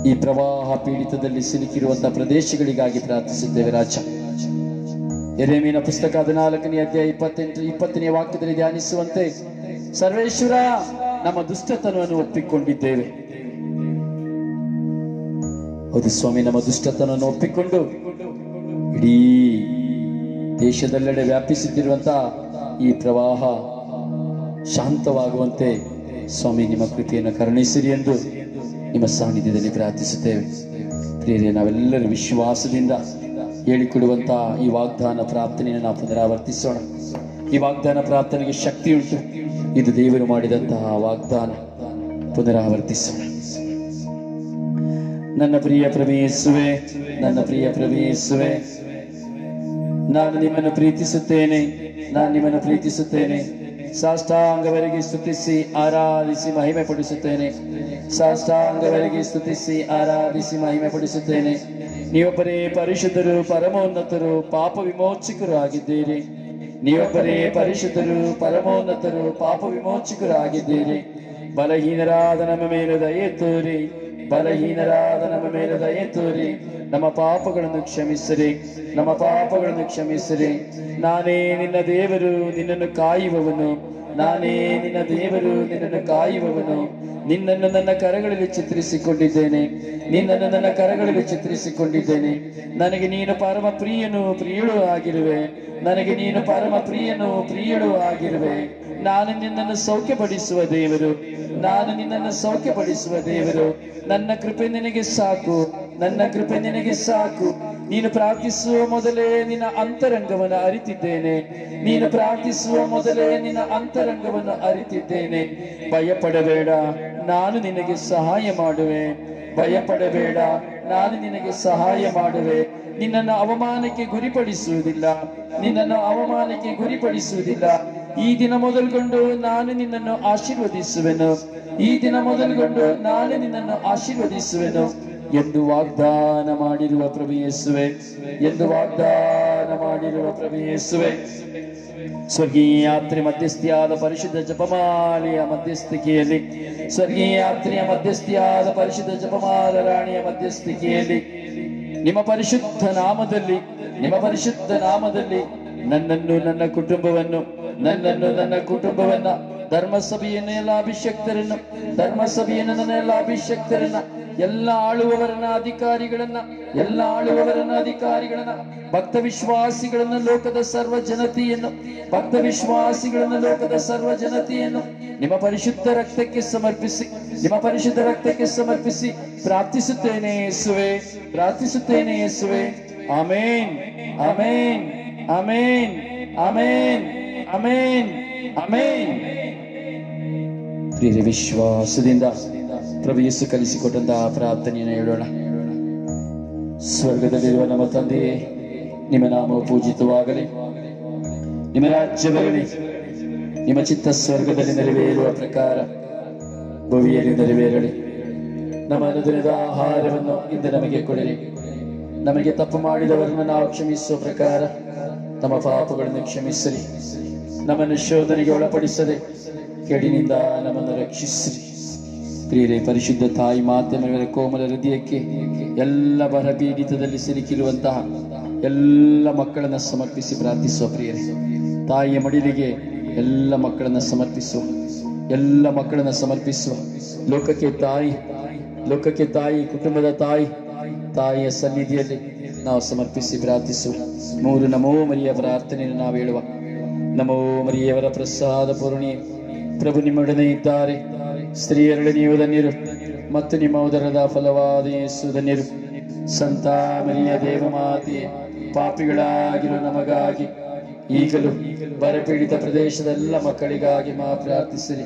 ಈ ಪ್ರವಾಹ ಪೀಡಿತದಲ್ಲಿ ಸಿಲುಕಿರುವಂತಹ ಪ್ರದೇಶಗಳಿಗಾಗಿ ಪ್ರಾರ್ಥಿಸಿದ್ದೇವೆ ರಾಜ. ಯೆರೆಮೀಯನ ಪುಸ್ತಕ 14ನೇ ಅಧ್ಯಾಯ 20ನೇ ವಾಕ್ಯದಲ್ಲಿ ಧ್ಯಾನಿಸುವಂತೆ, ಸರ್ವೇಶ್ವರ, ನಮ್ಮ ದುಷ್ಟತನವನ್ನು ಒಪ್ಪಿಕೊಂಡಿದ್ದೇವೆ. ಹೌದು ಸ್ವಾಮಿ, ನಮ್ಮ ದುಷ್ಟತನವನ್ನು ಒಪ್ಪಿಕೊಂಡು ಇಡೀ ದೇಶದೆಲ್ಲೆಡೆ ವ್ಯಾಪಿಸುತ್ತಿರುವಂತಹ ಈ ಪ್ರವಾಹ ಶಾಂತವಾಗುವಂತೆ ಸ್ವಾಮಿ ನಿಮ್ಮ ಕೃಪೆಯನ್ನು ಕರುಣಿಸಿರಿ ಎಂದು ನಿಮ್ಮ ಸಾನ್ನಿಧ್ಯದಲ್ಲಿ ಪ್ರಾರ್ಥಿಸುತ್ತೇವೆ. ಪ್ರಿಯರೇ, ನಾವೆಲ್ಲರೂ ವಿಶ್ವಾಸದಿಂದ ಹೇಳಿಕೊಡುವಂತಹ ಈ ವಾಗ್ದಾನ ಪ್ರಾರ್ಥನೆಯನ್ನು ನಾವು ಪುನರಾವರ್ತಿಸೋಣ. ಈ ವಾಗ್ದಾನ ಪ್ರಾರ್ಥನೆಗೆ ಶಕ್ತಿ ಉಂಟು. ಇದು ದೇವರು ಮಾಡಿದಂತಹ ವಾಗ್ದಾನ. ಪುನರಾವರ್ತಿಸೋಣ. ನನ್ನ ಪ್ರಿಯ ಪ್ರಭು ಯೇಸುವೆ, ನನ್ನ ಪ್ರಿಯ ಪ್ರಭು ಯೇಸುವೆ, ನಾನು ನಿಮ್ಮನ್ನು ಪ್ರೀತಿಸುತ್ತೇನೆ, ನಾನು ನಿಮ್ಮನ್ನು ಪ್ರೀತಿಸುತ್ತೇನೆ. ಸಾಷ್ಟಾಂಗವರೆಗೆ ಸ್ತುತಿಸಿ ಆರಾಧಿಸಿ ಮಹಿಮೆ ಪಡಿಸುತ್ತೇನೆ. ಸಾಷ್ಟಾಂಗವರೆಗೆ ಸ್ತುತಿಸಿ ಆರಾಧಿಸಿ ಮಹಿಮೆ ಪಡಿಸುತ್ತೇನೆ. ನೀವೊಬ್ಬರೇ ಪರಿಶುದ್ಧರು, ಪರಮೋನ್ನತರು, ಪಾಪ ವಿಮೋಚಕರು ಆಗಿದ್ದೀರಿ. ನೀವೊಬ್ಬರೇ ಪರಿಶುದ್ಧರು, ಪರಮೋನ್ನತರು, ಪಾಪ ವಿಮೋಚಕರು ಆಗಿದ್ದೀರಿ. ಬಲಹೀನರಾದ ನಮ್ಮ ಮೇಲೆ ದಯೆ ತೋರಿ, ಬಲಹೀನರಾದ ನಮ್ಮ ಮೇಲೆ ದಯೆ ತೋರಿ. ನಮ್ಮ ಪಾಪಗಳನ್ನು ಕ್ಷಮಿಸಿರಿ, ನಮ್ಮ ಪಾಪಗಳನ್ನು ಕ್ಷಮಿಸಿರಿ. ನಾನೇ ನಿನ್ನ ದೇವರು, ನಿನ್ನನ್ನು ಕಾಯುವವನು. ನಾನೇ ನಿನ್ನ ದೇವರು, ನಿನ್ನನ್ನು ಕಾಯುವವನು. ನಿನ್ನನ್ನು ನನ್ನ ಕರಗಳಲ್ಲಿ ಚಿತ್ರಿಸಿಕೊಂಡಿದ್ದೇನೆ, ನಿನ್ನನ್ನು ನನ್ನ ಕರಗಳಲ್ಲಿ ಚಿತ್ರಿಸಿಕೊಂಡಿದ್ದೇನೆ. ನನಗೆ ನೀನು ಪರಮ ಪ್ರಿಯನು, ಪ್ರಿಯಳು ಆಗಿರುವೆ. ನನಗೆ ನೀನು ಪರಮ ಪ್ರಿಯನು, ಪ್ರಿಯಳು ಆಗಿರುವೆ. ನಾನು ನಿನ್ನನ್ನು ಸೌಖ್ಯಪಡಿಸುವ ದೇವರು, ನಾನು ನಿನ್ನನ್ನು ಸೌಖ್ಯಪಡಿಸುವ ದೇವರು. ನನ್ನ ಕೃಪೆ ನಿನಗೆ ಸಾಕು, ನನ್ನ ಕೃಪೆ ನಿನಗೆ ಸಾಕು. ನೀನು ಪ್ರಾರ್ಥಿಸುವ ಮೊದಲೇ ನಿನ್ನ ಅಂತರಂಗವನ್ನು ಅರಿತಿದ್ದೇನೆ. ನೀನು ಪ್ರಾರ್ಥಿಸುವ ಮೊದಲೇ ನಿನ್ನ ಅಂತರಂಗವನ್ನು ಅರಿತಿದ್ದೇನೆ. ಭಯಪಡಬೇಡ, ನಾನು ನಿನಗೆ ಸಹಾಯ ಮಾಡುವೆ. ಭಯಪಡಬೇಡ, ನಾನು ನಿನಗೆ ಸಹಾಯ ಮಾಡುವೆ. ನಿನ್ನನ್ನು ಅವಮಾನಕ್ಕೆ ಗುರಿಪಡಿಸುವುದಿಲ್ಲ, ನಿನ್ನನ್ನು ಅವಮಾನಕ್ಕೆ ಗುರಿಪಡಿಸುವುದಿಲ್ಲ. ಈ ದಿನ ಮೊದಲುಗೊಂಡು ನಾನು ನಿನ್ನನ್ನು ಆಶೀರ್ವದಿಸುವೆನು. ಈ ದಿನ ಮೊದಲುಗೊಂಡು ನಾನು ನಿನ್ನನ್ನು ಆಶೀರ್ವದಿಸುವೆನು ಎಂದು ವಾಗ್ದಾನ ಮಾಡಿರುವ ಪ್ರಭು ಯೇಸುವೆ, ಎಂದು ವಾಗ್ದಾನ ಮಾಡಿರುವ ಪ್ರಭು ಯೇಸುವೆ. ಸ್ವರ್ಗೀಯಾತ್ರಿ ಮಧ್ಯಸ್ಥಿಯಾದ ಪರಿಶುದ್ಧ ಜಪಮಾಲೆಯ ಮಧ್ಯಸ್ಥಿಕೆಯಲ್ಲಿ, ಸ್ವರ್ಗೀಯಾತ್ರಿಯ ಮಧ್ಯಸ್ಥಿಯಾದ ಪರಿಶುದ್ಧ ಜಪಮಾಲ ರಾಣಿಯ ಮಧ್ಯಸ್ಥಿಕೆಯಲ್ಲಿ, ನಿಮ್ಮ ಪರಿಶುದ್ಧ ನಾಮದಲ್ಲಿ, ನಿಮ್ಮ ಪರಿಶುದ್ಧ ನಾಮದಲ್ಲಿ ನನ್ನನ್ನು, ನನ್ನ ಕುಟುಂಬವನ್ನು, ನನ್ನನ್ನು, ನನ್ನ ಕುಟುಂಬವನ್ನ, ಧರ್ಮಸಭೆಯನ್ನು, ಎಲ್ಲ ಅಭಿಷಕ್ತರನ್ನು, ಧರ್ಮಸಭೆಯನ್ನು, ನನ್ನ ಎಲ್ಲ ಅಭಿಷಕ್ತರನ್ನ, ಎಲ್ಲ ಆಳುವವರನ್ನ, ಅಧಿಕಾರಿಗಳನ್ನ, ಎಲ್ಲ ಆಳುವವರನ್ನ, ಅಧಿಕಾರಿಗಳನ್ನ, ಭಕ್ತ ವಿಶ್ವಾಸಿಗಳನ್ನ, ಲೋಕದ ಸರ್ವ ಜನತೆಯನ್ನು, ಭಕ್ತ ವಿಶ್ವಾಸಿಗಳನ್ನ, ಲೋಕದ ಸರ್ವ ಜನತೆಯನ್ನು ನಿಮ್ಮ ಪರಿಶುದ್ಧ ರಕ್ತಕ್ಕೆ ಸಮರ್ಪಿಸಿ, ನಿಮ್ಮ ಪರಿಶುದ್ಧ ರಕ್ತಕ್ಕೆ ಸಮರ್ಪಿಸಿ ಪ್ರಾರ್ಥಿಸುತ್ತೇನೆ ಯೇಸುವೆ, ಪ್ರಾರ್ಥಿಸುತ್ತೇನೆ ಯೇಸುವೆ. ಆಮೇನ್, ಆಮೇನ್, ಆಮೇನ್, ಆಮೇನ್, ಆಮೇನ್, ಆಮೇನ್. ಪ್ರಿಯ ವಿಶ್ವಾಸದಿಂದ ಪ್ರಭು ಯೇಸು ಕಲಿಸಿಕೊಟ್ಟಂತಹ ಪ್ರಾರ್ಥನೆಯನ್ನು ಹೇಳೋಣ. ಸ್ವರ್ಗದಲ್ಲಿರುವ ನಮ್ಮ ತಂದೆಯೇ, ನಿಮ್ಮ ನಾಮವು ಪೂಜಿತವಾಗಲಿ, ನಿಮ್ಮ ರಾಜ್ಯ ಬರಲಿ, ನಿಮ್ಮ ಚಿತ್ತ ಸ್ವರ್ಗದಲ್ಲಿ ನೆರವೇರುವ ಪ್ರಕಾರ ಭೂಮಿಯಲ್ಲಿ ನೆರವೇರಲಿ. ನಮ್ಮ ಅನುದಿನದ ಆಹಾರವನ್ನು ಇಂದು ನಮಗೆ ಕೊಡಿರಿ. ನಮಗೆ ತಪ್ಪು ಮಾಡಿದವರನ್ನು ನಾವು ಕ್ಷಮಿಸುವ ಪ್ರಕಾರ ನಮ್ಮ ಪಾಪಗಳನ್ನು ಕ್ಷಮಿಸಿರಿ. ನಮ್ಮನ್ನು ಶೋಧನೆಗೆ ಒಳಪಡಿಸದೆ ಕೆಡಿನಿಂದ ನಮ್ಮನ್ನು ರಕ್ಷಿಸಿರಿ. ಪ್ರಿಯರೇ, ಪರಿಶುದ್ಧ ತಾಯಿ ಮಾತೆ ಮೇಲೆ ಕೋಮಲ ಹೃದಯಕ್ಕೆ ಎಲ್ಲ ಬರಪೀಡಿತದಲ್ಲಿ ಸಿಲುಕಿರುವಂತಹ ಎಲ್ಲ ಮಕ್ಕಳನ್ನು ಸಮರ್ಪಿಸಿ ಪ್ರಾರ್ಥಿಸುವ. ಪ್ರಿಯರೇ, ತಾಯಿಯ ಮಡಿಲಿಗೆ ಎಲ್ಲ ಮಕ್ಕಳನ್ನು ಸಮರ್ಪಿಸುವ, ಎಲ್ಲ ಮಕ್ಕಳನ್ನು ಸಮರ್ಪಿಸುವ. ಲೋಕಕ್ಕೆ ತಾಯಿ, ಲೋಕಕ್ಕೆ ತಾಯಿ, ಕುಟುಂಬದ ತಾಯಿ, ತಾಯಿಯ ಸನ್ನಿಧಿಯಲ್ಲಿ ನಾವು ಸಮರ್ಪಿಸಿ ಪ್ರಾರ್ಥಿಸುವ. 3 ನಮೋ ಮರಿಯ ಪ್ರಾರ್ಥನೆಯನ್ನು ನಾವು ಹೇಳುವ. ನಮೋ ಮರಿಯವರ ಪ್ರಸಾದ ಪೂರ್ಣಿಯೇ, ಪ್ರಭು ನಿಮ್ಮೊಡನೆ ಇದ್ದಾರೆ. ಸ್ತ್ರೀಯರಲ್ಲಿ ನೀವು ಧನ್ಯರು, ಮತ್ತು ನಿಮ್ಮ ಉದರದ ಫಲವಾದ ಯೇಸು ಧನ್ಯರು. ಸಂತ ಮರಿಯ ದೇವಮಾತೆ, ಪಾಪಿಗಳಾಗಿರುವ ನಮಗಾಗಿ ಈಗಲೂ ಬರಪೀಡಿತ ಪ್ರದೇಶದ ಎಲ್ಲ ಮಕ್ಕಳಿಗಾಗಿ ಪ್ರಾರ್ಥಿಸಿರಿ.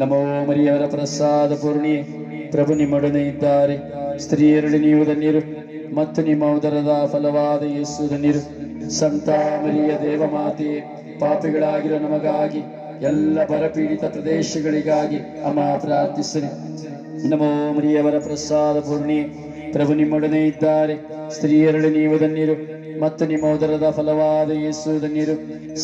ನಮೋ ಮರಿಯವರ ಪ್ರಸಾದ ಪೂರ್ಣಿಯೇ, ಪ್ರಭು ನಿಮ್ಮೊಡನೆ ಇದ್ದಾರೆ. ಸ್ತ್ರೀಯರಲ್ಲಿ ನೀವು ಧನ್ಯರು, ಮತ್ತು ನಿಮ್ಮ ಉದರದ ಫಲವಾದ ಯೇಸು ಧನ್ಯರು. ಸಂತ ಮರಿಯ ದೇವಮಾತೆ, ಪಾಪಿಗಳಾಗಿರೋ ನಮಗಾಗಿ ಎಲ್ಲ ಬರಪೀಡಿತ ಪ್ರದೇಶಗಳಿಗಾಗಿ ಪ್ರಾರ್ಥಿಸಿರಿ. ನಮೋ ಮರಿಯವರ ಪ್ರಸಾದ ಪೂರ್ಣಿ, ಪ್ರಭು ನಿಮ್ಮೊಡನೆ ಇದ್ದಾರೆ. ಸ್ತ್ರೀಯರಲ್ಲಿ ನೀವು ಧನ್ಯರು ಮತ್ತು ನಿಮ್ಮ ಉದರದ ಫಲವಾದ ಯೇಸು ಧನ್ಯರು.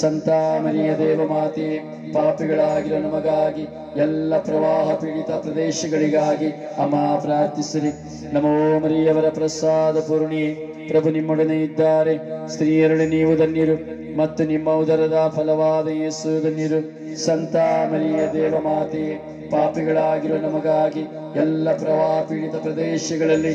ಸಂತ ಮರಿಯ ದೇವಮಾತೆ, ಪಾಪಿಗಳಾಗಿರೋ ನಮಗಾಗಿ ಎಲ್ಲ ಪ್ರವಾಹ ಪೀಡಿತ ಪ್ರದೇಶಗಳಿಗಾಗಿ ಅಮ್ಮ ಪ್ರಾರ್ಥಿಸಿರಿ. ನಮೋ ಮರಿಯವರ ಪ್ರಸಾದ ಪೂರ್ಣಿಯೇ, ಪ್ರಭು ನಿಮ್ಮೊಡನೆ ಇದ್ದಾರೆ. ಸ್ತ್ರೀಯರಲ್ಲಿ ನೀವು ಧನ್ಯರು ಮತ್ತು ನಿಮ್ಮ ಉದರದ ಫಲವಾದ ಯೇಸು ಧನ್ಯರು. ಸಂತ ಮರಿಯ ದೇವಮಾತೆ, ಪಾಪಿಗಳಾಗಿರುವ ನಮಗಾಗಿ ಎಲ್ಲ ಪ್ರವಾಹ ಪೀಡಿತ ಪ್ರದೇಶಗಳಲ್ಲಿ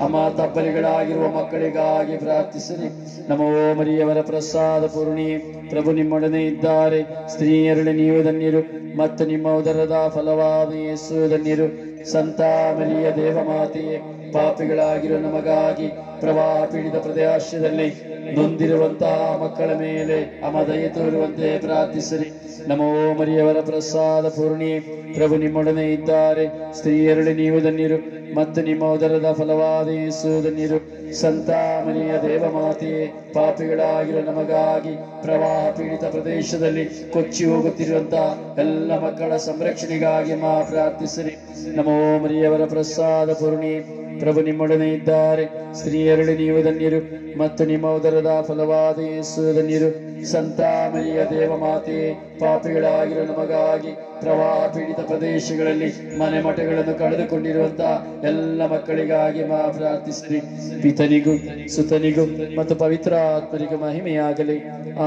ಅಮ್ಮ ತಬ್ಬಲಿಗಳಾಗಿರುವ ಮಕ್ಕಳಿಗಾಗಿ ಪ್ರಾರ್ಥಿಸಿರಿ. ನಮೋ ಮರಿಯವರ ಪ್ರಸಾದ ಪೂರ್ಣಿಯೇ, ಪ್ರಭು ನಿಮ್ಮೊಡನೆ ಇದ್ದಾರೆ. ಸ್ತ್ರೀಯರಲ್ಲಿ ನೀವು ಧನ್ಯರು ಮತ್ತು ನಿಮ್ಮ ಉದರದ ಫಲವಾದ ಯೇಸು ಧನ್ಯರು. ಸಂತ ಮರಿಯ ದೇವಮಾತೆಯೇ, ಪಾಪಿಗಳಾಗಿರುವ ನಮಗಾಗಿ ಪ್ರವಾಹ ಪೀಡಿತ ಪ್ರದೇಶದಲ್ಲಿ ನೊಂದಿರುವಂತಹ ಮಕ್ಕಳ ಮೇಲೆ ಅಮ್ಮ ದಯೆ ತೋರುವಂತೆ ಪ್ರಾರ್ಥಿಸಿರಿ. ನಮೋ ಮರಿಯವರ ಪ್ರಸಾದ ಪೂರ್ಣಿಯೇ, ಪ್ರಭು ನಿಮ್ಮೊಡನೆ ಇದ್ದಾರೆ. ಸ್ತ್ರೀಯರಲ್ಲಿ ನೀವು ಧನ್ಯರು ಮತ್ತು ನಿಮ್ಮ ಉದರದ ಫಲವಾದ ಯೇಸು ಧನ್ಯರು. ಸಂತ ಮರಿಯ ದೇವಮಾತೆಯೇ, ಪಾಪಿಗಳಾಗಿರುವ ನಮಗಾಗಿ ಪ್ರವಾಹ ಪೀಡಿತ ಪ್ರದೇಶದಲ್ಲಿ ಕೊಚ್ಚಿ ಹೋಗುತ್ತಿರುವಂತಹ ಎಲ್ಲ ಮಕ್ಕಳ ಸಂರಕ್ಷಣೆಗಾಗಿ ಮಾ ಪ್ರಾರ್ಥಿಸಿರಿ. ನಮೋ ಮರಿಯವರ ಪ್ರಸಾದ ಪೂರ್ಣಿಯೇ, ಪ್ರಭು ನಿಮ್ಮೊಡನೆ ಇದ್ದಾರೆ. ಸ್ತ್ರೀಯರಲ್ಲಿ ನೀವು ಧನ್ಯರು ಮತ್ತು ನಿಮ್ಮ ಉದರದ ಫಲವಾದ ಯೇಸು ಧನ್ಯರು. ಸಂತ ಮರಿಯ ದೇವಮಾತೆಯೇ, ಪಾಪಿಗಳಾಗಿರುವ ನಮಗಾಗಿ ಪ್ರವಾಹ ಪೀಡಿತ ಪ್ರದೇಶಗಳಲ್ಲಿ ಮನೆ ಮಠಗಳನ್ನು ಕಳೆದುಕೊಂಡಿರುವಂತಹ ಎಲ್ಲ ಮಕ್ಕಳಿಗಾಗಿ ಮಾ ಪ್ರಾರ್ಥಿಸಿರಿ. ಪಿತನಿಗೂ ಸುತನಿಗೂ ಮತ್ತು ಪವಿತ್ರ ಆತ್ಮರಿಗೂ ಮಹಿಮೆಯಾಗಲಿ,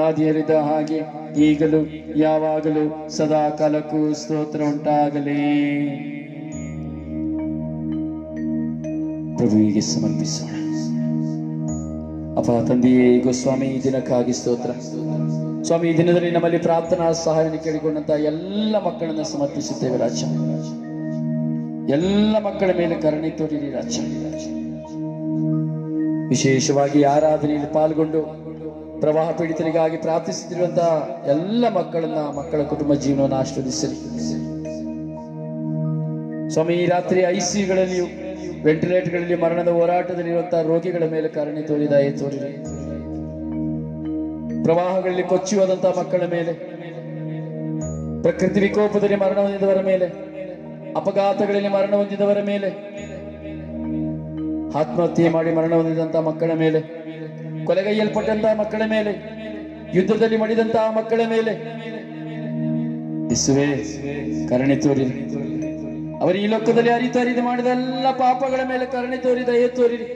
ಆದಿಯರಿದ್ದ ಹಾಗೆ ಈಗಲೂ ಯಾವಾಗಲೂ ಸದಾ ಕಾಲಕ್ಕೂ ಸ್ತೋತ್ರ ಉಂಟಾಗಲಿ. ಪ್ರಭುವಿಗೆ ಸಮರ್ಪಿಸೋಣ. ಅಪ್ಪ ತಂದೆಯೇ, ಈಗ ಸ್ವಾಮಿ ಈ ದಿನಕ್ಕಾಗಿ ಸ್ತೋತ್ರ. ಸ್ವಾಮಿ, ಈ ದಿನದಲ್ಲಿ ನಮ್ಮಲ್ಲಿ ಪ್ರಾರ್ಥನಾ ಸಹಾಯವನ್ನು ಕೇಳಿಕೊಂಡಂತಹ ಎಲ್ಲ ಮಕ್ಕಳನ್ನ ಸಮರ್ಪಿಸುತ್ತೇವೆ ರಾಜ. ಎಲ್ಲ ಮಕ್ಕಳ ಮೇಲೆ ಕರುಣೆ ತೋರಿರಿ ರಾಜ. ವಿಶೇಷವಾಗಿ ಆರಾಧನೆಯಲ್ಲಿ ಪಾಲ್ಗೊಂಡು ಪ್ರವಾಹ ಪೀಡಿತರಿಗಾಗಿ ಪ್ರಾರ್ಥಿಸುತ್ತಿರುವಂತಹ ಎಲ್ಲ ಮಕ್ಕಳ ಕುಟುಂಬ ಜೀವನವನ್ನು ಆಶೀರ್ವದಿಸಿರಿ ಸ್ವಾಮಿ. ಈ ರಾತ್ರಿ ಐಸಿಯುಗಳಲ್ಲಿಯೂ ವೆಂಟಿಲೇಟರ್ಗಳಲ್ಲಿ ಮರಣದ ಹೋರಾಟದಲ್ಲಿರುವಂತಹ ರೋಗಿಗಳ ಮೇಲೆ ಕರುಣೆ ತೋರಿ ದಯೆ ತೋರಿರಿ. ಪ್ರವಾಹಗಳಲ್ಲಿ ಕೊಚ್ಚಿ ಹೋದಂತಹ ಮಕ್ಕಳ ಮೇಲೆ, ಪ್ರಕೃತಿ ವಿಕೋಪದಲ್ಲಿ ಮರಣ ಹೊಂದಿದವರ ಮೇಲೆ, ಅಪಘಾತಗಳಲ್ಲಿ ಮರಣ ಹೊಂದಿದವರ ಮೇಲೆ, ಆತ್ಮಹತ್ಯೆ ಮಾಡಿ ಮರಣ ಹೊಂದಿದಂತಹ ಮಕ್ಕಳ ಮೇಲೆ, ಕೊಲೆಗೈಯಲ್ಪಟ್ಟಂತಹ ಮಕ್ಕಳ ಮೇಲೆ, ಯುದ್ಧದಲ್ಲಿ ಮಡಿದಂತಹ ಮಕ್ಕಳ ಮೇಲೆ ಯೇಸುವೇ ಕರುಣೆ ತೋರಿರಿ. ಅವರು ಈ ಲೋಕದಲ್ಲಿ ಅರಿದು ಮಾಡಿದ ಎಲ್ಲ ಪಾಪಗಳ ಮೇಲೆ ಕರುಣೆ ತೋರಿ ದಯೆ ತೋರಿರಿ.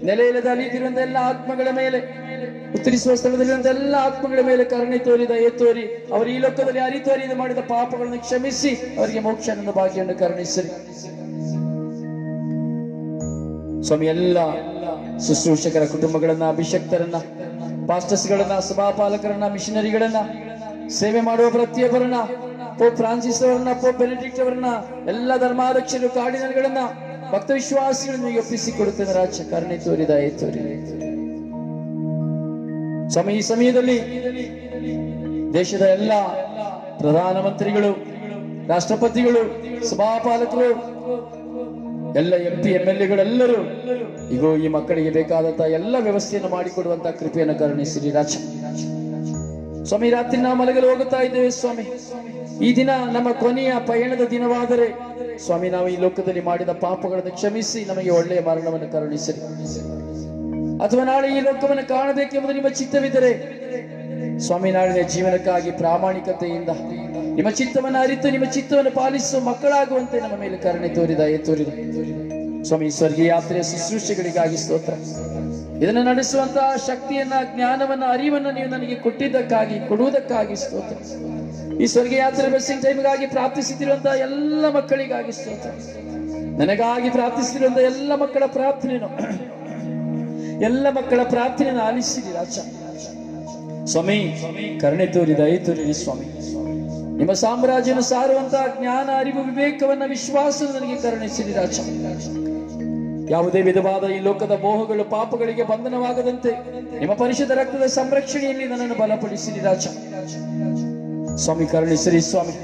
ನೆಲೆಯಿಲ್ಲದ ಅಲಿತಿರುವಂತ ಎಲ್ಲ ಆತ್ಮಗಳ ಮೇಲೆ, ಉತ್ತರಿಸುವ ಸ್ಥಳದಲ್ಲಿರುವಂತ ಎಲ್ಲ ಆತ್ಮಗಳ ಮೇಲೆ ಕರುಣೆ ತೋರಿ ದಯೆ ತೋರಿ ಅವರು ಈ ಲೋಕದಲ್ಲಿ ಅರಿದು ಮಾಡಿದ ಪಾಪಗಳನ್ನು ಕ್ಷಮಿಸಿ ಅವರಿಗೆ ಮೋಕ್ಷಾನಂದ ಭಾಗ್ಯವನ್ನು ಕರುಣಿಸಿರಿ ಸ್ವಾಮಿ. ಎಲ್ಲ ಶುಶ್ರೂಷಕರ ಕುಟುಂಬಗಳನ್ನ, ಅಭಿಷಕ್ತರನ್ನ, ಪಾಸ್ಟರ್ಸ್ಗಳನ್ನ, ಸಭಾಪಾಲಕರನ್ನ, ಮಿಷನರಿಗಳನ್ನ, ಸೇವೆ ಮಾಡುವ ಪ್ರತಿಯೊಬ್ಬರನ್ನ, ಪೋಪ್ ಫ್ರಾನ್ಸಿಸ್ ಅವರನ್ನ, ಪೋಪ್ ಬೆನೆಡಿಕ್ಟ್ ಅವರನ್ನ, ಎಲ್ಲ ಧರ್ಮಾಧ್ಯಕ್ಷರು, ಕಾರ್ಡಿನಲ್ಗಳನ್ನ, ಭಕ್ತ ವಿಶ್ವಾಸಿಗಳನ್ನು ಒಪ್ಪಿಸಿಕೊಡುತ್ತೇನೆ ರಾಜ. ಕರುಣೆ ತೋರಿ ದಯೆ ತೋರಿ ಸ್ವಾಮಿ. ಈ ಸಮಯದಲ್ಲಿ ದೇಶದ ಎಲ್ಲ ಪ್ರಧಾನಮಂತ್ರಿಗಳು, ರಾಷ್ಟ್ರಪತಿಗಳು, ಸಭಾಪಾಲಕರು, ಎಲ್ಲ MP MLA ಗಳೆಲ್ಲರೂ ಈಗ ಈ ಮಕ್ಕಳಿಗೆ ಬೇಕಾದಂತಹ ಎಲ್ಲ ವ್ಯವಸ್ಥೆಯನ್ನು ಮಾಡಿಕೊಡುವಂತಹ ಕೃಪೆಯನ್ನು ಕರುಣಿಸಿರಿ ರಾಜ. ಸ್ವಾಮಿ, ರಾತ್ರಿ ನಾವು ಮಲಗಲು ಹೋಗುತ್ತಾ ಇದ್ದೇವೆ ಸ್ವಾಮಿ. ಈ ದಿನ ನಮ್ಮ ಕೊನೆಯ ಪಯಣದ ದಿನವಾದರೆ ಸ್ವಾಮಿ, ನಾವು ಈ ಲೋಕದಲ್ಲಿ ಮಾಡಿದ ಪಾಪಗಳನ್ನು ಕ್ಷಮಿಸಿ ನಮಗೆ ಒಳ್ಳೆಯ ಮರಣವನ್ನು ಕರುಣಿಸಿರಿ. ಅಥವಾ ನಾಳೆ ಈ ಲೋಕವನ್ನು ಕಾಣಬೇಕೆಂಬುದು ನಿಮ್ಮ ಚಿತ್ತವಿದ್ದರೆ ಸ್ವಾಮಿ, ನಾಳಿನ ಜೀವನಕ್ಕಾಗಿ ಪ್ರಾಮಾಣಿಕತೆಯಿಂದ ನಿಮ್ಮ ಚಿತ್ತವನ್ನು ಅರಿತು ನಿಮ್ಮ ಚಿತ್ತವನ್ನು ಪಾಲಿಸುವ ಮಕ್ಕಳಾಗುವಂತೆ ನಮ್ಮ ಮೇಲೆ ಕರುಣೆ ತೋರಿದ ತೋರಿದ ಸ್ವಾಮಿ. ಸ್ವರ್ಗೀಯ ಯಾತ್ರೆಯ ಶುಶ್ರೂಷೆಗಳಿಗಾಗಿ ಸ್ತೋತ್ರ. ಇದನ್ನು ನಡೆಸುವಂತಹ ಶಕ್ತಿಯನ್ನ, ಜ್ಞಾನವನ್ನ, ಅರಿವನ್ನು ನೀವು ನನಗೆ ಕೊಡುವುದಕ್ಕಾಗಿ ಸ್ತೋತ್ರ. ಈ ಸ್ವರ್ಗೀಯ ಯಾತ್ರೆ ಬಸ್ಸಿಂಗ್ ಟೈಮ್ಗಾಗಿ ಪ್ರಾರ್ಥಿಸುತ್ತಿರುವಂತಹ ಎಲ್ಲ ಮಕ್ಕಳಿಗಾಗಿ ಸ್ತೋತ್ರ. ನನಗಾಗಿ ಪ್ರಾರ್ಥಿಸುತ್ತಿರುವಂತಹ ಎಲ್ಲ ಮಕ್ಕಳ ಪ್ರಾರ್ಥನೆಯನ್ನು ಆಲಿಸಿರಿ ರಾಜ. ಸ್ವಾಮಿ, ಕರುಣೆ ತೋರಿ ದಯೆ ತೋರಿರಿ ಸ್ವಾಮಿ. ನಿಮ್ಮ ಸಾಮ್ರಾಜ್ಯವನ್ನು ಸಾರುವಂತಹ ಜ್ಞಾನ, ಅರಿವು, ವಿವೇಕವನ್ನ, ವಿಶ್ವಾಸ ನನಗೆ ಕರುಣಿಸಿರಿ ರಾಜ. ಯಾವುದೇ ವಿಧವಾದ ಈ ಲೋಕದ ಮೋಹಗಳು, ಪಾಪಗಳಿಗೆ ಬಂಧನವಾಗದಂತೆ ನಿಮ್ಮ ಪರಿಶುದ್ಧ ರಕ್ತದ ಸಂರಕ್ಷಣೆಯಲ್ಲಿ ನನ್ನನ್ನು ಬಲಪಡಿಸಿರಿ ರಾಜ. ಸ್ವಾಮಿ, ಕರುಣಿಸಿರಿ ಸ್ವಾಮಿ.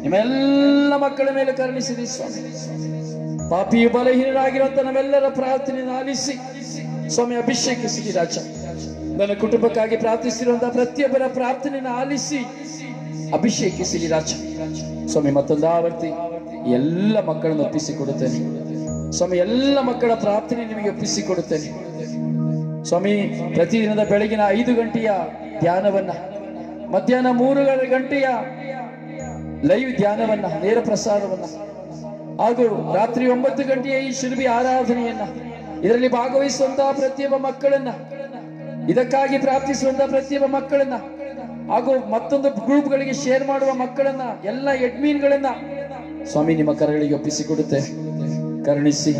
ನಿಮ್ಮ ಎಲ್ಲ ಮಕ್ಕಳ ಮೇಲೆ ಕರುಣಿಸಿರಿ ಸ್ವಾಮಿ. ಪಾಪಿಯು ಬಲಹೀನರಾಗಿರುವಂತಹ ನಮ್ಮೆಲ್ಲರ ಪ್ರಾರ್ಥನೆಯನ್ನು ಆಲಿಸಿ ಸ್ವಾಮಿ ಅಭಿಷೇಕಿಸಿರಿ ರಾಜ. ನನ್ನ ಕುಟುಂಬಕ್ಕಾಗಿ ಪ್ರಾರ್ಥಿಸಿರುವಂತಹ ಪ್ರತಿಯೊಬ್ಬರ ಪ್ರಾರ್ಥನೆಯನ್ನು ಆಲಿಸಿ ಅಭಿಷೇಕಿಸಿರಿ ರಾಜ. ಸ್ವಾಮಿ, ಮತ್ತೊಂದು ಆವರ್ತಿ ಎಲ್ಲ ಮಕ್ಕಳನ್ನು ಒಪ್ಪಿಸಿಕೊಡುತ್ತೇನೆ. ಸ್ವಾಮಿ, ಎಲ್ಲ ಮಕ್ಕಳ ಪ್ರಾರ್ಥನೆ ನಿಮಗೆ ಒಪ್ಪಿಸಿಕೊಡುತ್ತೇನೆ ಸ್ವಾಮಿ. ಪ್ರತಿದಿನದ ಬೆಳಗಿನ 5 ಗಂಟೆಯ ಧ್ಯಾನವನ್ನ, ಮಧ್ಯಾಹ್ನ 3 ಗಂಟೆಯ ಲೈವ್ ಧ್ಯಾನವನ್ನ, ನೇರ ಪ್ರಸಾರವನ್ನ, ಹಾಗೂ ರಾತ್ರಿ 9 ಗಂಟೆಯ ಈ ಶಿಲ್ಬಿ ಆರಾಧನೆಯನ್ನ, ಇದರಲ್ಲಿ ಭಾಗವಹಿಸುವಂತಹ ಪ್ರತಿಯೊಬ್ಬ ಮಕ್ಕಳನ್ನ, ಇದಕ್ಕಾಗಿ ಪ್ರಾರ್ಥಿಸುವಂತಹ ಪ್ರತಿಯೊಬ್ಬ ಮಕ್ಕಳನ್ನ, ಹಾಗೂ ಮತ್ತೊಂದು ಗ್ರೂಪ್ಗಳಿಗೆ ಶೇರ್ ಮಾಡುವ ಮಕ್ಕಳನ್ನ, ಎಲ್ಲ ಅಡ್ಮಿನ್ಗಳನ್ನ ಸ್ವಾಮಿ ನಿಮ್ಮ ಕರಗಳಿಗೆ ಒಪ್ಪಿಸಿಕೊಡುತ್ತೆ. ಕರುಣಿಸಿ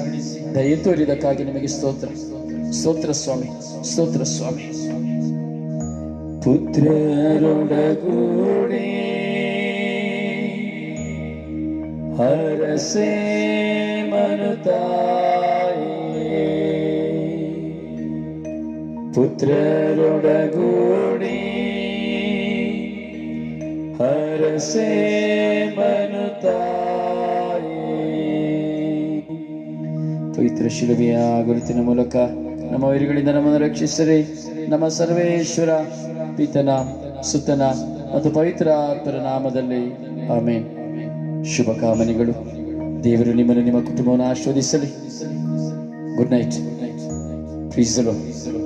ದಯ ತೋರಿದಕ್ಕಾಗಿ ನಿಮಗೆ ಸ್ತೋತ್ರ, ಸ್ತೋತ್ರ ಸ್ವಾಮಿ, ಸ್ತೋತ್ರ ಸ್ವಾಮಿ. ಪುತ್ರರೊಡಗೂಡಿ ಹರಸೆ ಮನುತಾಯೇ, ಪುತ್ರರೊಡಗೂಡಿ ಹರಸೆ ಮನುತಾಯೇ. ಪವಿತ್ರ ಶಿಲುಬೆಯ ಗುರುತಿನ ಮೂಲಕ ನಮ್ಮ ವೈರಿಗಳಿಂದ ನಮ್ಮನ್ನು ರಕ್ಷಿಸರಿ. ನಮ್ಮ ಸರ್ವೇಶ್ವರ ಪಿತನ, ಸುತನ ಮತ್ತು ಪವಿತ್ರ ಆತ್ಮರ ನಾಮದಲ್ಲಿ ಆಮೇನ್. ಶುಭ ಕಾಮನೆಗಳು. ದೇವರು ನಿಮ್ಮನ್ನು, ನಿಮ್ಮ ಕುಟುಂಬವನ್ನು ಆಶೀರ್ವದಿಸಲಿ. Good night. ಪ್ರೀಸಲು